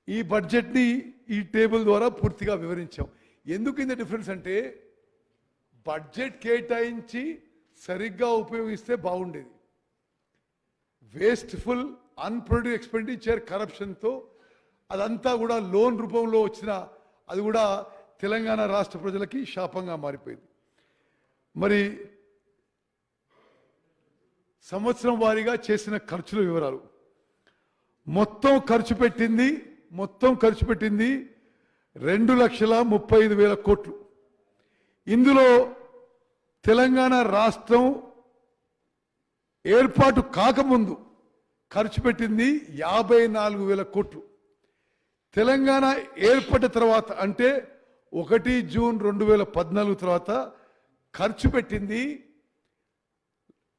ఈ బడ్జెట్ని ఈ టేబుల్ ద్వారా పూర్తిగా వివరించాం. ఎందుకు ఇంత డిఫరెన్స్ అంటే, బడ్జెట్ కేటాయించి సరిగ్గా ఉపయోగిస్తే బాగుండేది. వేస్ట్ఫుల్, అన్ప్రొడక్టివ్ ఎక్స్పెండిచర్, కరప్షన్తో అదంతా కూడా లోన్ రూపంలో వచ్చిన అది కూడా తెలంగాణ రాష్ట్ర ప్రజలకి శాపంగా మారిపోయింది. మరి సంవత్సరం వారీగా చేసిన ఖర్చుల వివరాలు మొత్తం ఖర్చు పెట్టింది 2,35,000 కోట్లు. ఇందులో తెలంగాణ రాష్ట్రం ఏర్పాటు కాకముందు ఖర్చు పెట్టింది 54,000 కోట్లు. తెలంగాణ ఏర్పడిన తర్వాత అంటే 1 జూన్ 2014 తర్వాత ఖర్చు పెట్టింది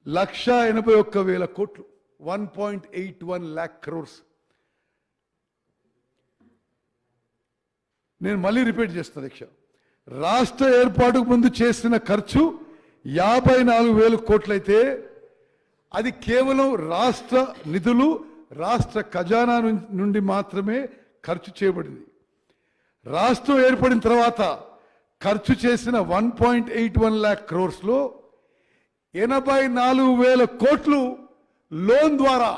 1,81,000 కోట్లు, 1.81 lakh crores. నేను మళ్ళీ రిపీట్ చేస్తున్నా అధ్యక్ష, రాష్ట్ర ఏర్పాటుకు ముందు చేసిన ఖర్చు 54,000 కోట్లయితే అది కేవలం రాష్ట్ర నిధులు, రాష్ట్ర ఖజానా నుండి మాత్రమే ఖర్చు చేయబడింది. రాష్ట్రం ఏర్పడిన తర్వాత ఖర్చు చేసిన 1.81 lakh crores లో 84,000 కోట్లు లోన్ ద్వారా,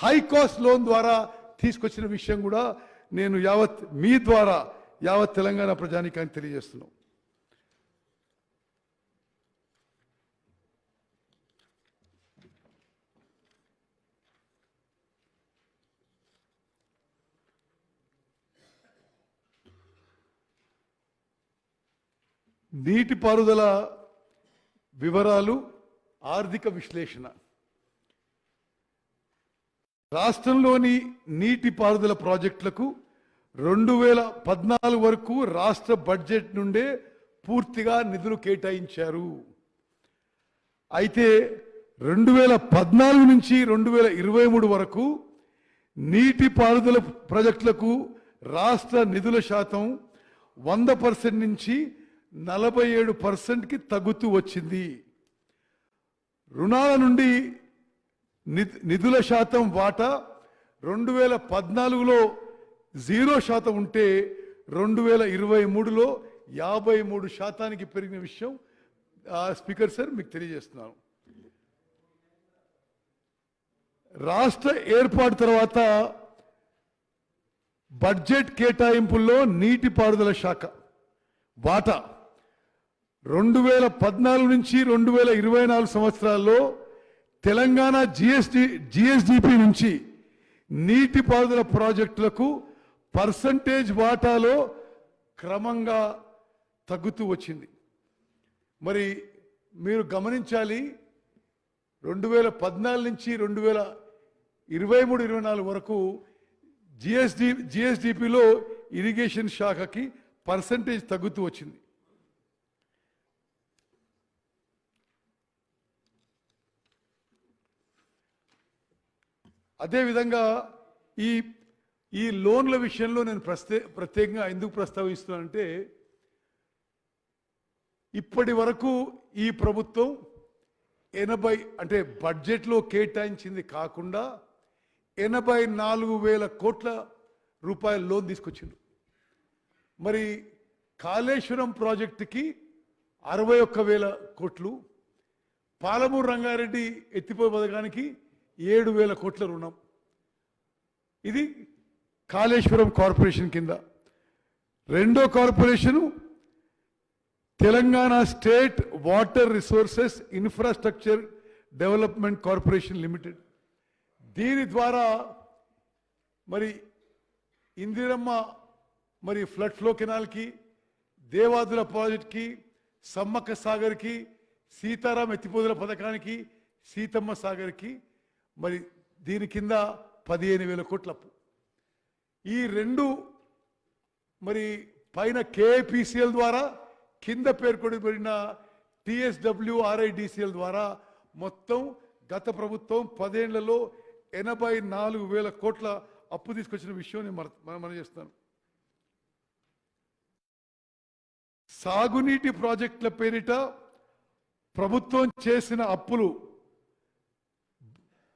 హై కాస్ట్ లోన్ ద్వారా తీసుకొచ్చిన విషయం కూడా నేను మీ ద్వారా యావత్ తెలంగాణ ప్రజానీకానికి తెలియజేస్తున్నాం. నీటిపారుదల వివరాలు, ఆర్థిక విశ్లేషణ. రాష్ట్రంలోని నీటిపారుదల ప్రాజెక్టులకు 2014 వరకు రాష్ట్ర బడ్జెట్ నుండే పూర్తిగా నిధులు కేటాయించారు. అయితే 2014 నుంచి 2023 వరకు నీటిపారుదల ప్రాజెక్టులకు రాష్ట్ర నిధుల శాతం 100% నుంచి 47%కి తగ్గుతూ వచ్చింది. రుణాల నుండి నిధుల శాతం వాటా 2014లో 0% ఉంటే 2023లో 53% పెరిగిన విషయం స్పీకర్ సార్ మీకు తెలియజేస్తున్నాను. రాష్ట్ర ఏర్పాటు తర్వాత బడ్జెట్ కేటాయింపుల్లో నీటిపారుదల శాఖ వాటా 2014 నుంచి 2024 సంవత్సరాల్లో తెలంగాణ జిఎస్డిపి నుంచి నీటిపారుదల ప్రాజెక్టులకు పర్సంటేజ్ వాటాలో క్రమంగా తగ్గుతూ వచ్చింది. మరి మీరు గమనించాలి, 2014 నుంచి 2023-24 వరకు జిఎస్డిపిలో ఇరిగేషన్ శాఖకి పర్సంటేజ్ తగ్గుతూ వచ్చింది. అదేవిధంగా ఈ లోన్ల విషయంలో నేను ప్రత్యేకంగా ఎందుకు ప్రస్తావిస్తున్నానంటే, ఇప్పటి వరకు ఈ ప్రభుత్వం 80 అంటే బడ్జెట్లో కేటాయించింది కాకుండా 84,000 కోట్ల రూపాయల లోన్ తీసుకొచ్చింది. మరి కాళేశ్వరం ప్రాజెక్టుకి 61,000 కోట్లు, పాలమూరు రంగారెడ్డి ఎత్తిపోయి పథకానికి 7,000 కోట్ల రుణం. ఇది కాళేశ్వరం కార్పొరేషన్ కింద. రెండో corporation Telangana state water resources infrastructure development corporation limited. దీని ద్వారా మరి ఇందిరమ్మ మరి ఫ్లడ్ ఫ్లో కెనాల్కి, దేవాదుల ప్రాజెక్ట్కి, సమ్మక్క సాగర్కి, సీతారాం ఎత్తిపోదుల పథకానికి, సీతమ్మ సాగర్కి మరి దీని కింద 15,000 కోట్ల అప్పు. ఈ రెండు మరి పైన కేపీసీఎల్ ద్వారా, కింద పేర్కొనబడిన TSWRIDCL ద్వారా మొత్తం గత ప్రభుత్వం 10 ఏళ్లలో 84,000 కోట్ల అప్పు తీసుకొచ్చిన విషయం నేను మనం చేస్తాను. సాగునీటి ప్రాజెక్టుల పేరిట ప్రభుత్వం చేసిన అప్పులు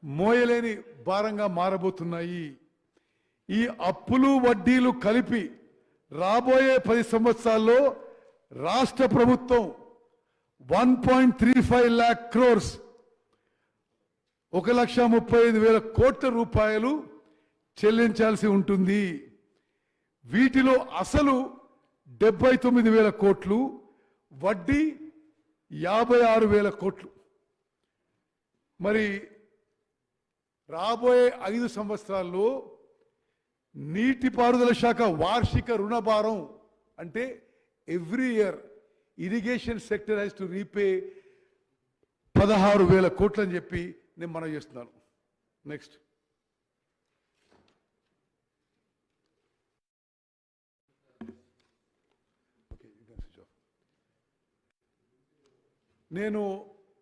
మోయలేని భారంగా మారబోతున్నాయి. ఈ అప్పులు వడ్డీలు కలిపి రాబోయే 10 సంవత్సరాల్లో రాష్ట్ర ప్రభుత్వం 1.35 lakh crores 1,35,000 కోట్ల రూపాయలు చెల్లించాల్సి ఉంటుంది. వీటిలో అసలు 79,000 కోట్లు, వడ్డీ 56,000 కోట్లు. మరి రాబోయే 5 సంవత్సరాల్లో నీటిపారుదల శాఖ వార్షిక రుణభారం అంటే every year irrigation sector has to repay 16,000 కోట్లు అని చెప్పి నేను మనం చేస్తున్నాను. నెక్స్ట్ నేను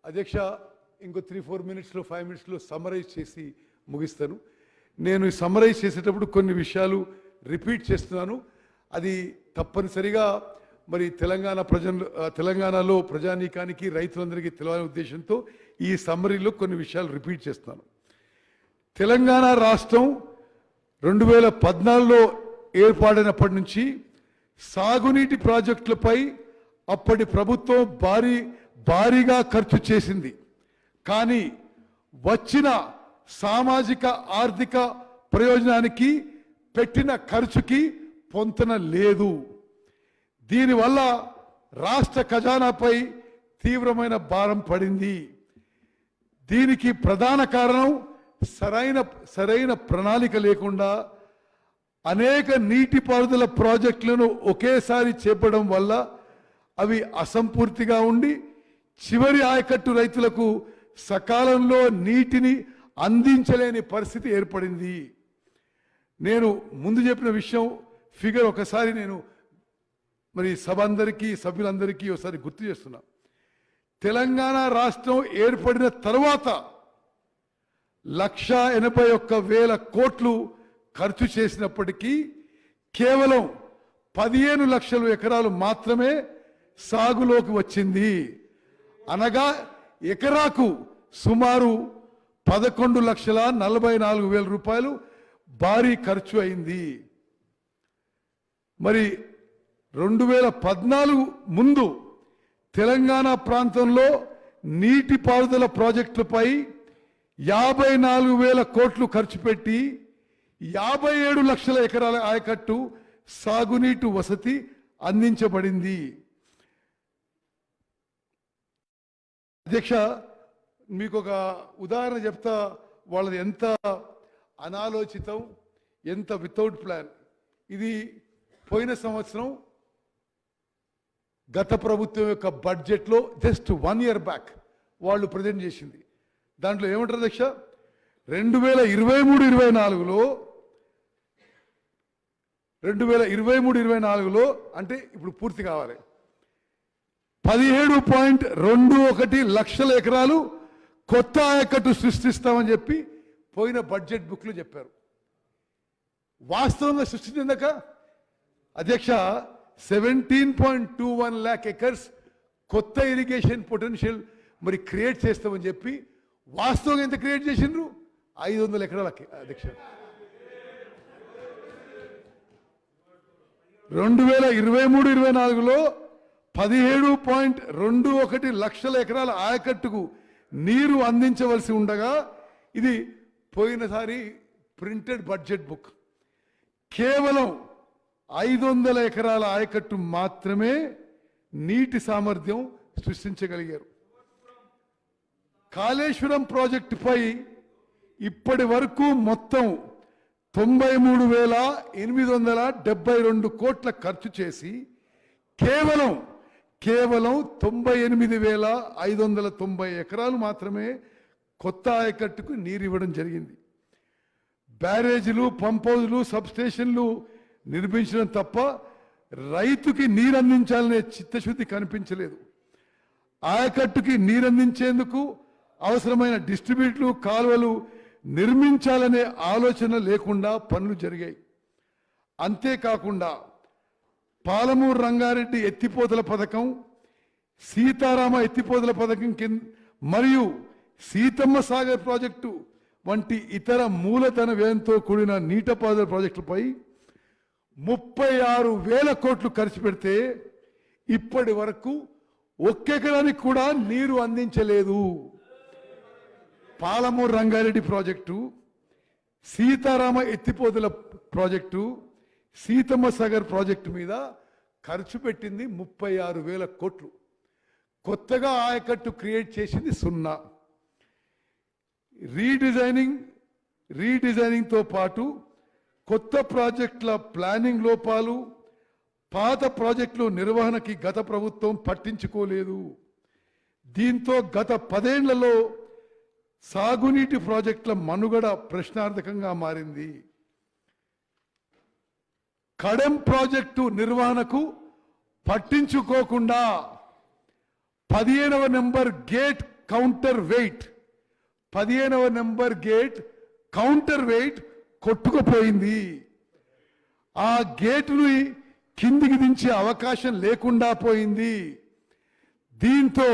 అధ్యక్ష ఇంకో 3-4 మినిట్స్లో 5 మినిట్స్లో సమ్మరైజ్ చేసి ముగిస్తాను. నేను సమ్మరైజ్ చేసేటప్పుడు కొన్ని విషయాలు రిపీట్ చేస్తున్నాను. అది తప్పనిసరిగా మరి తెలంగాణలో ప్రజానీకానికి రైతులందరికీ తెలియాలనే ఉద్దేశంతో ఈ సమ్మరీలో కొన్ని విషయాలు రిపీట్ చేస్తున్నాను. తెలంగాణ రాష్ట్రం 2014లో ఏర్పాటైనప్పటి నుంచి సాగునీటి ప్రాజెక్టులపై అప్పటి ప్రభుత్వం భారీగా ఖర్చు చేసింది. కానీ వచ్చిన సామాజిక ఆర్థిక ప్రయోజనానికి పెట్టిన ఖర్చుకి పొంతన లేదు. దీనివల్ల రాష్ట్ర ఖజానాపై తీవ్రమైన భారం పడింది. దీనికి ప్రధాన కారణం సరైన ప్రణాళిక లేకుండా అనేక నీటిపారుదల ప్రాజెక్టులను ఒకేసారి చేపడం వల్ల అవి అసంపూర్తిగా ఉండి చివరి ఆయకట్టు రైతులకు సకాలంలో నీటిని అందించలేని పరిస్థితి ఏర్పడింది. నేను ముందు చెప్పిన విషయం ఫిగర్ ఒకసారి నేను మరి సభ్యులందరికీ ఒకసారి గుర్తు చేస్తున్నా. తెలంగాణ రాష్ట్రం ఏర్పడిన తర్వాత 181,000 కోట్లు ఖర్చు చేసినప్పటికీ కేవలం 15 లక్షల ఎకరాలు మాత్రమే సాగులోకి వచ్చింది. అనగా ఎకరాకు సుమారు 11,44,000 రూపాయలు భారీ ఖర్చు అయింది. మరి 2014 ముందు తెలంగాణ ప్రాంతంలో నీటిపారుదల ప్రాజెక్టులపై 54,000 కోట్లు ఖర్చు పెట్టి 57 లక్షల ఎకరాల ఆయకట్టు సాగునీటి వసతి అందించబడింది. అధ్యక్ష, మీకు ఒక ఉదాహరణ చెప్తా. వాళ్ళది ఎంత అనాలోచితం, ఎంత వితౌట్ ప్లాన్. ఇది పోయిన సంవత్సరం గత ప్రభుత్వం యొక్క బడ్జెట్లో జస్ట్ 1 year బ్యాక్ వాళ్ళు ప్రజెంట్ చేసింది. దాంట్లో ఏమంటారు అధ్యక్ష, 2023-24లో అంటే ఇప్పుడు పూర్తి కావాలి 17.21 లక్షల ఎకరాలు కొత్త ఆయకట్టు సృష్టిస్తామని చెప్పి పోయిన బడ్జెట్ బుక్లో చెప్పారు. వాస్తవంగా సృష్టించిందాక అధ్యక్ష 17.21 lakh acres కొత్త ఇరిగేషన్ పొటెన్షియల్ మరి క్రియేట్ చేస్తామని చెప్పి వాస్తవంగా ఎంత క్రియేట్ చేసిండ్రు? 500 ఎకరాలకి అధ్యక్ష. 2023-24లో 17.21 లక్షల ఎకరాల ఆయకట్టుకు నీరు అందించవలసి ఉండగా ఇది పోయినసారి ప్రింటెడ్ బడ్జెట్ బుక్ కేవలం 500 ఎకరాల ఆయకట్టు మాత్రమే నీటి సామర్థ్యం సృష్టించగలిగారు. కాళేశ్వరం ప్రాజెక్టుపై ఇప్పటి వరకు మొత్తం 93,872 కోట్ల ఖర్చు చేసి కేవలం 98,590 ఎకరాలు మాత్రమే కొత్త ఆయకట్టుకు నీరు ఇవ్వడం జరిగింది. బ్యారేజీలు, పంప్ హౌజులు, సబ్స్టేషన్లు నిర్మించడం తప్ప రైతుకి నీరు అందించాలనే చిత్తశుద్ధి కనిపించలేదు. ఆయకట్టుకి నీరు అందించేందుకు అవసరమైన డిస్ట్రిబ్యూటర్లు, కాలువలు నిర్మించాలనే ఆలోచన లేకుండా పనులు జరిగాయి. అంతేకాకుండా పాలమూరు రంగారెడ్డి ఎత్తిపోతల పథకం, సీతారామ ఎత్తిపోతల పథకం కింద మరియు సీతమ్మ సాగర్ ప్రాజెక్టు వంటి ఇతర మూలధన వ్యయంతో కూడిన నీటిపారుదల ప్రాజెక్టులపై 36,000 కోట్లు ఖర్చు పెడితే ఇప్పటి వరకు ఒక్కెకరానికి కూడా నీరు అందించలేదు. పాలమూరు రంగారెడ్డి ప్రాజెక్టు, సీతారామ ఎత్తిపోతల ప్రాజెక్టు, సీతమ్మ సాగర్ ప్రాజెక్టు మీద ఖర్చు పెట్టింది 36,000 కోట్లు. కొత్తగా ఆయకట్టు క్రియేట్ చేసింది 0. రీడిజైనింగ్తో పాటు కొత్త ప్రాజెక్టుల ప్లానింగ్ లోపాలు, పాత ప్రాజెక్టుల నిర్వహణకి గత ప్రభుత్వం పట్టించుకోలేదు. దీంతో గత 10 ఏళ్లలో సాగునీటి ప్రాజెక్టుల మనుగడ ప్రశ్నార్థకంగా మారింది. కడెం ప్రాజెక్టు నిర్వహణకు పట్టించుకోకుండా 15వ నెంబర్ గేట్ కౌంటర్ వెయిట్ కొట్టుకుపోయింది. ఆ గేటును కిందికి దించే అవకాశం లేకుండా పోయింది. దీంతో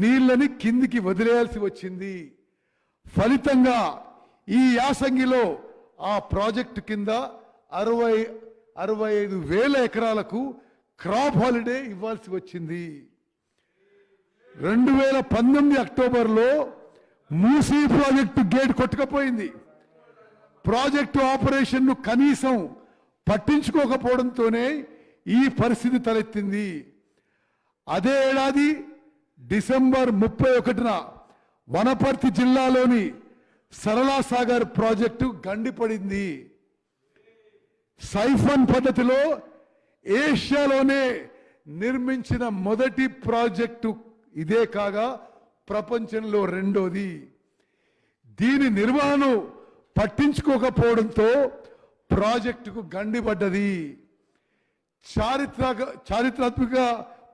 నీళ్లని కిందికి వదిలేయాల్సి వచ్చింది. ఫలితంగా ఈ యాసంగిలో ఆ ప్రాజెక్టు కింద 65,000 ఎకరాలకు క్రాప్ హాలిడే ఇవ్వాల్సి వచ్చింది. 2019 అక్టోబర్లో మూసీ ప్రాజెక్టు గేట్ కొట్టుకుపోయింది. ప్రాజెక్టు ఆపరేషన్ను కనీసం పట్టించుకోకపోవడంతోనే ఈ పరిస్థితి తలెత్తింది. అదే ఏడాది డిసెంబర్ 31న వనపర్తి జిల్లాలోని సరళా సాగర్ ప్రాజెక్టు గండిపడింది. సైఫన్ పద్ధతిలో ఏషియాలోనే నిర్మించిన మొదటి ప్రాజెక్టు ఇదే కాగా ప్రపంచంలో రెండోది. దీని నిర్వహణ పట్టించుకోకపోవడంతో ప్రాజెక్టుకు గండిపడ్డది. చారిత్రాత్మక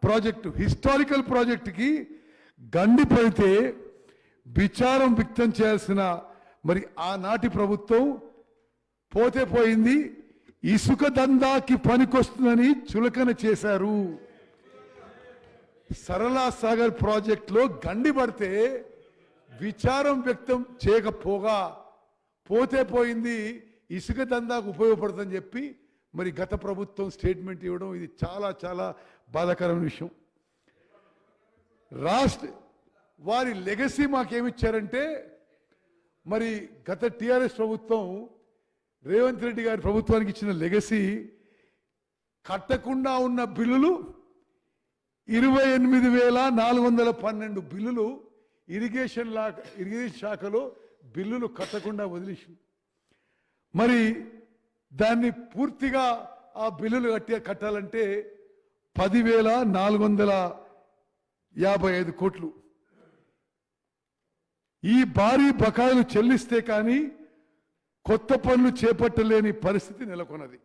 ప్రాజెక్టు, హిస్టారికల్ ప్రాజెక్టుకి గండిపడితే విచారం వ్యక్తం చేయాల్సిన మరి ఆనాటి ప్రభుత్వం పోతే పోయింది, ఇసుక దందాకి పనికొస్తుందని చులకన చేశారు. సరళా సాగర్ ప్రాజెక్టులో గండిపడితే విచారం వ్యక్తం చేయకపోగా పోతే పోయింది, ఇసుక దందాకు ఉపయోగపడుతుందని చెప్పి మరి గత ప్రభుత్వం స్టేట్మెంట్ ఇవ్వడం ఇది చాలా చాలా బాధాకరమైన విషయం. వారి లెగసీ మాకేమిచ్చారంటే, మరి గత టిఆర్ఎస్ ప్రభుత్వం రేవంత్ రెడ్డి గారి ప్రభుత్వానికి ఇచ్చిన లెగసీ కట్టకుండా ఉన్న బిల్లులు 28,412 బిల్లులు ఇరిగేషన్ శాఖలో బిల్లులు కట్టకుండా వదిలేసింది. మరి దాన్ని పూర్తిగా ఆ బిల్లులు కట్టాలంటే 10,455 కోట్లు. ఈ భారీ బకాయిలు చెల్లిస్తే కానీ కొత్త పనులు చేపట్టలేని పరిస్థితి నెలకొన్నది.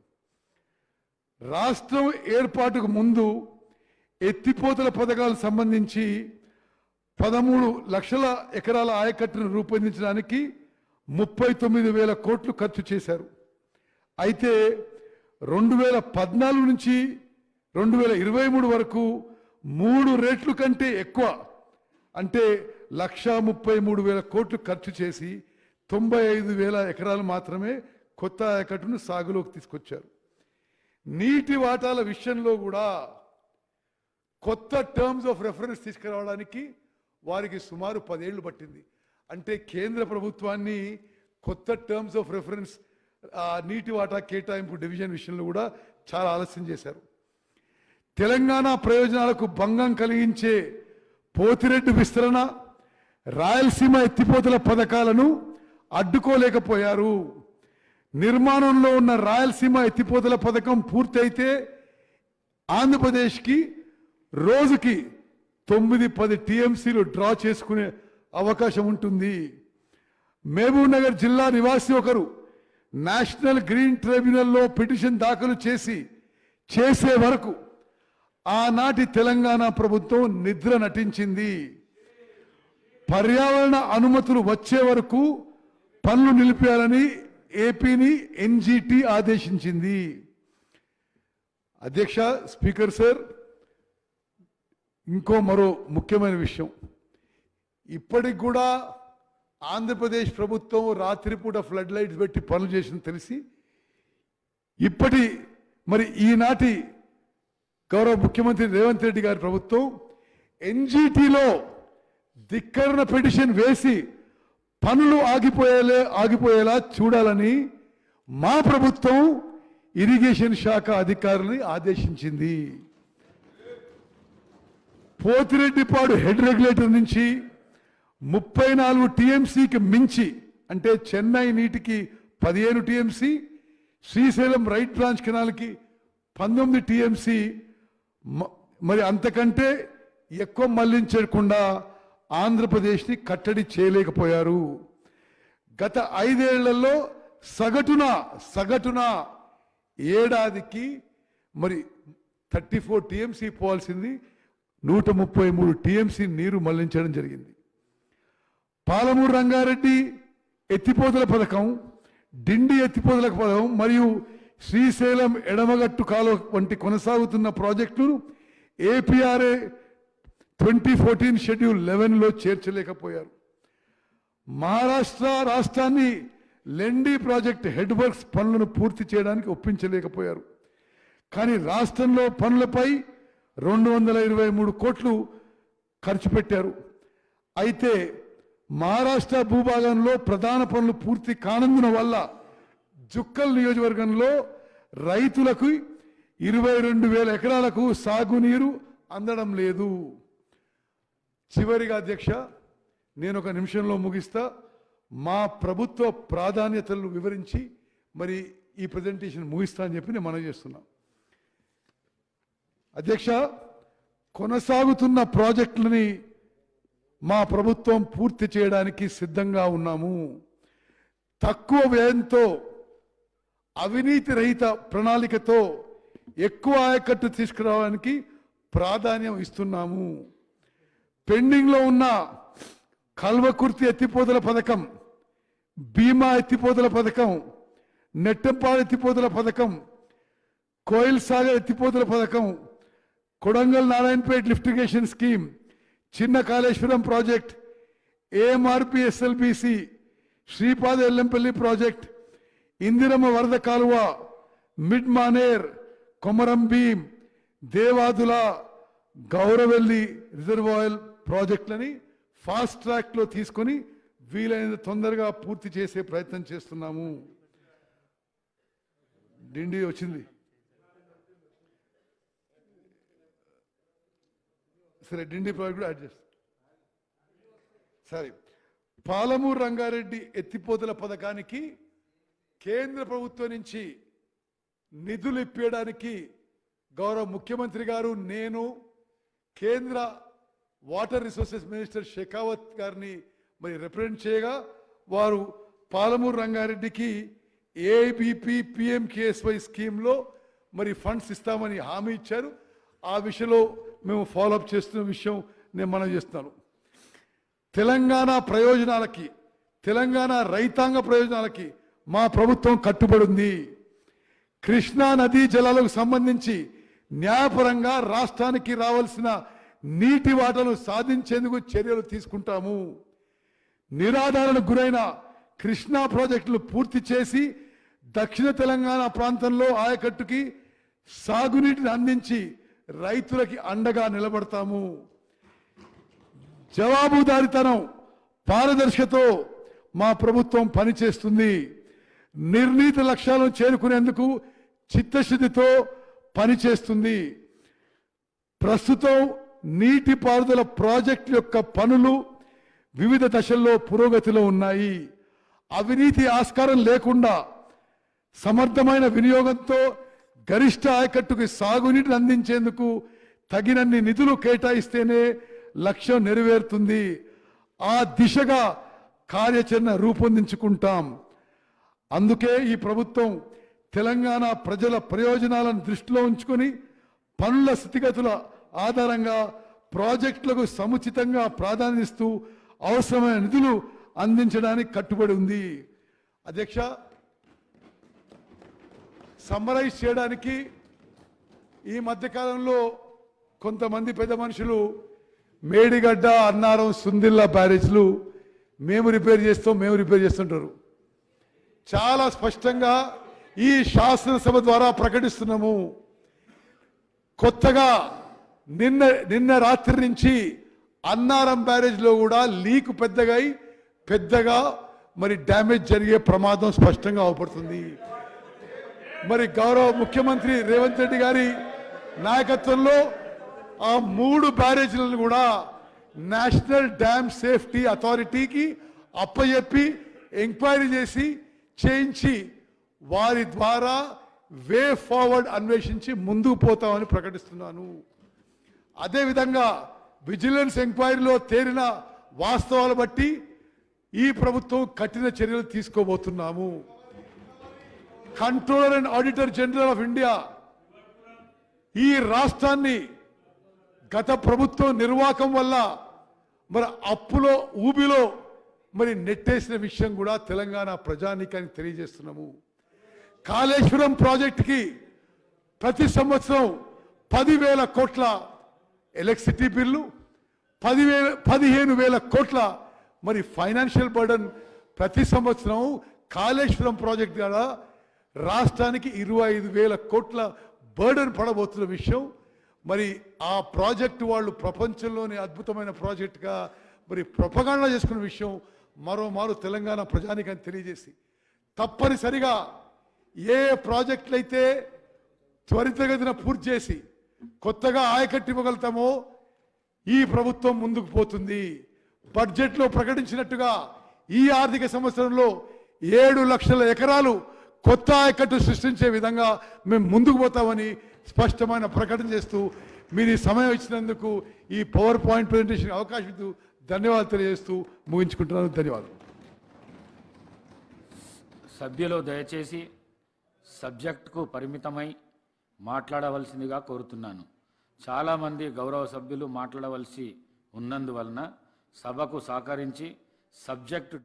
రాష్ట్రం ఏర్పాటుకు ముందు ఎత్తిపోతల పథకాలకు సంబంధించి 13 లక్షల ఎకరాల ఆయకట్టును రూపొందించడానికి 39,000 కోట్లు ఖర్చు చేశారు. అయితే 2014 నుంచి 2023 వరకు 3 రెట్లు కంటే ఎక్కువ, అంటే 1,33,000 కోట్లు ఖర్చు చేసి 95,000 ఎకరాలు మాత్రమే కొత్త ఆయకట్టును సాగులోకి తీసుకొచ్చారు. నీటి వాటాల విషయంలో కూడా కొత్త టర్మ్స్ ఆఫ్ రెఫరెన్స్ తీసుకురావడానికి వారికి సుమారు 10 ఏళ్లు పట్టింది. అంటే కేంద్ర ప్రభుత్వాన్ని కొత్త టర్మ్స్ ఆఫ్ రెఫరెన్స్ నీటి వాటా కేటాయింపు డివిజన్ విషయంలో కూడా చాలా ఆలస్యం చేశారు. తెలంగాణ ప్రయోజనాలకు భంగం కలిగించే పోతిరెడ్డి విస్తరణ, రాయలసీమ ఎత్తిపోతల పథకాలను అడ్డుకోలేకపోయారు. నిర్మాణంలో ఉన్న రాయలసీమ ఎత్తిపోతల పథకం పూర్తయితే ఆంధ్రప్రదేశ్కి రోజుకి 9-10 టీఎంసీలు డ్రా చేసుకునే అవకాశం ఉంటుంది. మహబూబ్ నగర్ జిల్లా నివాసి ఒకరు నేషనల్ గ్రీన్ ట్రిబ్యునల్లో పిటిషన్ దాఖలు చేసే వరకు ఆనాటి తెలంగాణ ప్రభుత్వం నిద్ర నటించింది. పర్యావరణ అనుమతులు వచ్చే వరకు పనులు నిలిపేయాలని ఏపీని ఎన్జీటీ ఆదేశించింది. అధ్యక్ష, స్పీకర్ సార్, మరో ముఖ్యమైన విషయం, ఇప్పటికి కూడా ఆంధ్రప్రదేశ్ ప్రభుత్వం రాత్రిపూట ఫ్లడ్ లైట్స్ పెట్టి పనులు చేసింది తెలిసి ఈనాటి గౌరవ ముఖ్యమంత్రి రేవంత్ రెడ్డి గారి ప్రభుత్వం ఎన్జీటీలో ధిక్కరణ పిటిషన్ వేసి పనులు ఆగిపోయేలా చూడాలని మా ప్రభుత్వం ఇరిగేషన్ శాఖ అధికారులని ఆదేశించింది. పోతిరెడ్డిపాడు హెడ్ రెగ్యులేటర్ నుంచి 34 టీఎంసీకి మించి, అంటే చెన్నై నీటికి 15 టీఎంసీ, శ్రీశైలం రైట్ బ్రాంచ్ కెనాల్కి 19 టీఎంసీ, మరి అంతకంటే ఎక్కువ మళ్లించకుండా ఆంధ్రప్రదేశ్ని కట్టడి చేయలేకపోయారు. గత 5 ఏళ్లలో సగటున ఏడాదికి మరి 34 టీఎంసీ పోవాల్సింది 133 టీఎంసీ నీరు మళ్లించడం జరిగింది. పాలమూరు రంగారెడ్డి ఎత్తిపోతల పథకం, డిండి ఎత్తిపోతల పథకం మరియు శ్రీశైలం ఎడమగట్టు కాలువ వంటి కొనసాగుతున్న ప్రాజెక్టులను ఏపీఆర్ఏ 2014 షెడ్యూల్ 11లో చేర్చలేకపోయారు. మహారాష్ట్ర రాష్ట్రాన్ని లెండి ప్రాజెక్ట్ హెడ్ వర్క్స్ పనులను పూర్తి చేయడానికి ఒప్పించలేకపోయారు. కానీ రాష్ట్రంలో పనులపై 223 కోట్లు ఖర్చు పెట్టారు. అయితే మహారాష్ట్ర భూభాగంలో ప్రధాన పనులు పూర్తి కానందున వల్ల జుక్కల్ నియోజకవర్గంలో రైతులకు 22,000 ఎకరాలకు సాగునీరు అందడం లేదు. చివరిగా అధ్యక్ష, నేను ఒక నిమిషంలో ముగిస్తా. మా ప్రభుత్వ ప్రాధాన్యతలను వివరించి మరి ఈ ప్రజెంటేషన్ ముగిస్తా అని చెప్పి నేను మనవి చేస్తున్నా. అధ్యక్ష, కొనసాగుతున్న ప్రాజెక్టులని మా ప్రభుత్వం పూర్తి చేయడానికి సిద్ధంగా ఉన్నాము. తక్కువ వ్యయంతో అవినీతి రహిత ప్రణాళికతో ఎక్కువ ఆయకట్టు తీసుకురావడానికి ప్రాధాన్యం ఇస్తున్నాము. పెండింగ్లో ఉన్న కల్వకుర్తి ఎత్తిపోతల పథకం, భీమా ఎత్తిపోతల పథకం, నెట్టంపాడు ఎత్తిపోతల పథకం, కోయిల్ సాగర్ ఎత్తిపోతల పథకం, Kodangal Narayanpet lift irrigation scheme, చిన్న Kaleshwaram project, AMRP SLBC, Sripada Yellampalli project, Indiramma వరద కాలువ, మిడ్ మానేర్, కొమరం భీం, దేవాదుల, గౌరవెల్లి రిజర్వాయర్ ప్రాజెక్టులని ఫాస్ట్ ట్రాక్లో తీసుకొని వీలైనంత తొందరగా పూర్తి చేసే ప్రయత్నం చేస్తున్నాము. డిండి వచ్చింది, సరే డిండి ప్రాజెక్ట్ కూడా యాడ్ చేస్తాం. సరే, పాలమూరు రంగారెడ్డి ఎత్తిపోతల పథకానికి కేంద్ర ప్రభుత్వం నుంచి నిధులు ఇప్పించడానికి గౌరవ ముఖ్యమంత్రి గారు, నేను కేంద్ర వాటర్ రిసోర్సెస్ మినిస్టర్ షెకావత్ గారిని మరి రిప్రజెంట్ చేయగా వారు పాలమూరు రంగారెడ్డికి ఏబిపి పిఎంకేఎస్వై స్కీమ్లో మరి ఫండ్స్ ఇస్తామని హామీ ఇచ్చారు. ఆ విషయంలో మేము ఫాలోఅప్ చేస్తున్న విషయం నేను మనవి చేస్తున్నాను. తెలంగాణ ప్రయోజనాలకి, తెలంగాణ రైతాంగ ప్రయోజనాలకి మా ప్రభుత్వం కట్టుబడి ఉంది. కృష్ణా నదీ జలాలకు సంబంధించి న్యాయపరంగా రాష్ట్రానికి రావాల్సిన నీటి వాటాను సాధించేందుకు చర్యలు తీసుకుంటాము. నిరాధారణకు గురైన కృష్ణా ప్రాజెక్టులు పూర్తి చేసి దక్షిణ తెలంగాణ ప్రాంతంలో ఆయకట్టుకి సాగునీటిని అందించి రైతులకి అండగా నిలబడతాము. జవాబుదారీతనం, పారదర్శకతో మా ప్రభుత్వం పనిచేస్తుంది. నిర్ణీత లక్ష్యాలను చేరుకునేందుకు చిత్తశుద్ధితో పనిచేస్తుంది. ప్రస్తుతం నీటిపారుదల ప్రాజెక్టు యొక్క పనులు వివిధ దశల్లో పురోగతిలో ఉన్నాయి. అవినీతి ఆస్కారం లేకుండా సమర్థమైన వినియోగంతో గరిష్ట ఆయకట్టుకు సాగునీటిని అందించేందుకు తగినన్ని నిధులు కేటాయిస్తేనే లక్ష్యం నెరవేరుతుంది. ఆ దిశగా కార్యాచరణ రూపొందించుకుంటాం. అందుకే ఈ ప్రభుత్వం తెలంగాణ ప్రజల ప్రయోజనాలను దృష్టిలో ఉంచుకొని పనుల స్థితిగతుల ఆధారంగా ప్రాజెక్టులకు సముచితంగా ప్రాధాన్యమిస్తూ అవసరమైన నిధులు అందించడానికి కట్టుబడి ఉంది. అధ్యక్ష, సమ్మరైజ్ చేయడానికి ఈ మధ్యకాలంలో కొంతమంది పెద్ద మనుషులు మేడిగడ్డ, అన్నారం, సుందిల్లా బ్యారేజ్లు మేము రిపేర్ చేస్తుంటారు. చాలా స్పష్టంగా ఈ శాసనసభ ద్వారా ప్రకటిస్తున్నాము. కొత్తగా నిన్న రాత్రి నుంచి అన్నారం బ్యారేజ్లో కూడా లీక్ పెద్దగా మరి డ్యామేజ్ జరిగే ప్రమాదం స్పష్టంగా అవపడుతుంది. మరి గౌరవ ముఖ్యమంత్రి రేవంత్ రెడ్డి గారి నాయకత్వంలో ఆ 3 బ్యారేజీలను కూడా నేషనల్ డ్యామ్ సేఫ్టీ అథారిటీకి అప్పచెప్పి ఎంక్వైరీ చేయించి వారి ద్వారా వే ఫార్వర్డ్ అన్వేషించి ముందుకు పోతామని ప్రకటిస్తున్నాను. అదేవిధంగా విజిలెన్స్ ఎంక్వైరీలో తేలిన వాస్తవాలు బట్టి ఈ ప్రభుత్వం కఠిన చర్యలు తీసుకోబోతున్నాము. Controller and auditor general of India ఈ రాష్ట్రాన్ని గత ప్రభుత్వం నిర్వాహకం వల్ల మరి అప్పులో ఊబిలో మరి నెట్టేసిన విషయం కూడా తెలంగాణ ప్రజానీకానికి తెలియజేస్తున్నాము. కాళేశ్వరం ప్రాజెక్టుకి ప్రతి సంవత్సరం 10,000 కోట్ల ఎలక్ట్రిసిటీ బిల్లు, 15,000 కోట్ల మరి ఫైనాన్షియల్ బర్డన్ ప్రతి సంవత్సరం కాళేశ్వరం ప్రాజెక్ట్ ద్వారా రాష్ట్రానికి 25,000 కోట్ల బర్డన్ పడబోతున్న విషయం మరి ఆ ప్రాజెక్టు వాళ్ళు ప్రపంచంలోని అద్భుతమైన ప్రాజెక్టుగా మరి ప్రొపగాండా చేసుకున్న విషయం మరోమారు తెలంగాణ ప్రజానికాన్ని తెలియజేసి తప్పనిసరిగా ఏ ప్రాజెక్టులు అయితే త్వరితగతిన పూర్తి చేసి కొత్తగా ఆయకట్టు ఇవ్వగలుగుతామో ఈ ప్రభుత్వం ముందుకు పోతుంది. బడ్జెట్లో ప్రకటించినట్టుగా ఈ ఆర్థిక సంవత్సరంలో 7 లక్షల ఎకరాలు కొత్త ఆయకట్టు సృష్టించే విధంగా మేము ముందుకు పోతామని స్పష్టమైన ప్రకటన చేస్తూ మీరు ఈ సమయం ఇచ్చినందుకు ఈ పవర్ పాయింట్ ప్రెజెంటేషన్ అవకాశం ఇస్తూ ధన్యవాదాలు తెలియజేస్తూ ముగించుకుంటున్నాను. ధన్యవాదాలు. సభ్యులు దయచేసి సబ్జెక్టుకు పరిమితమై మాట్లాడవలసిందిగా కోరుతున్నాను. చాలామంది గౌరవ సభ్యులు మాట్లాడవలసి ఉన్నందువలన సభకు సహకరించి సబ్జెక్టు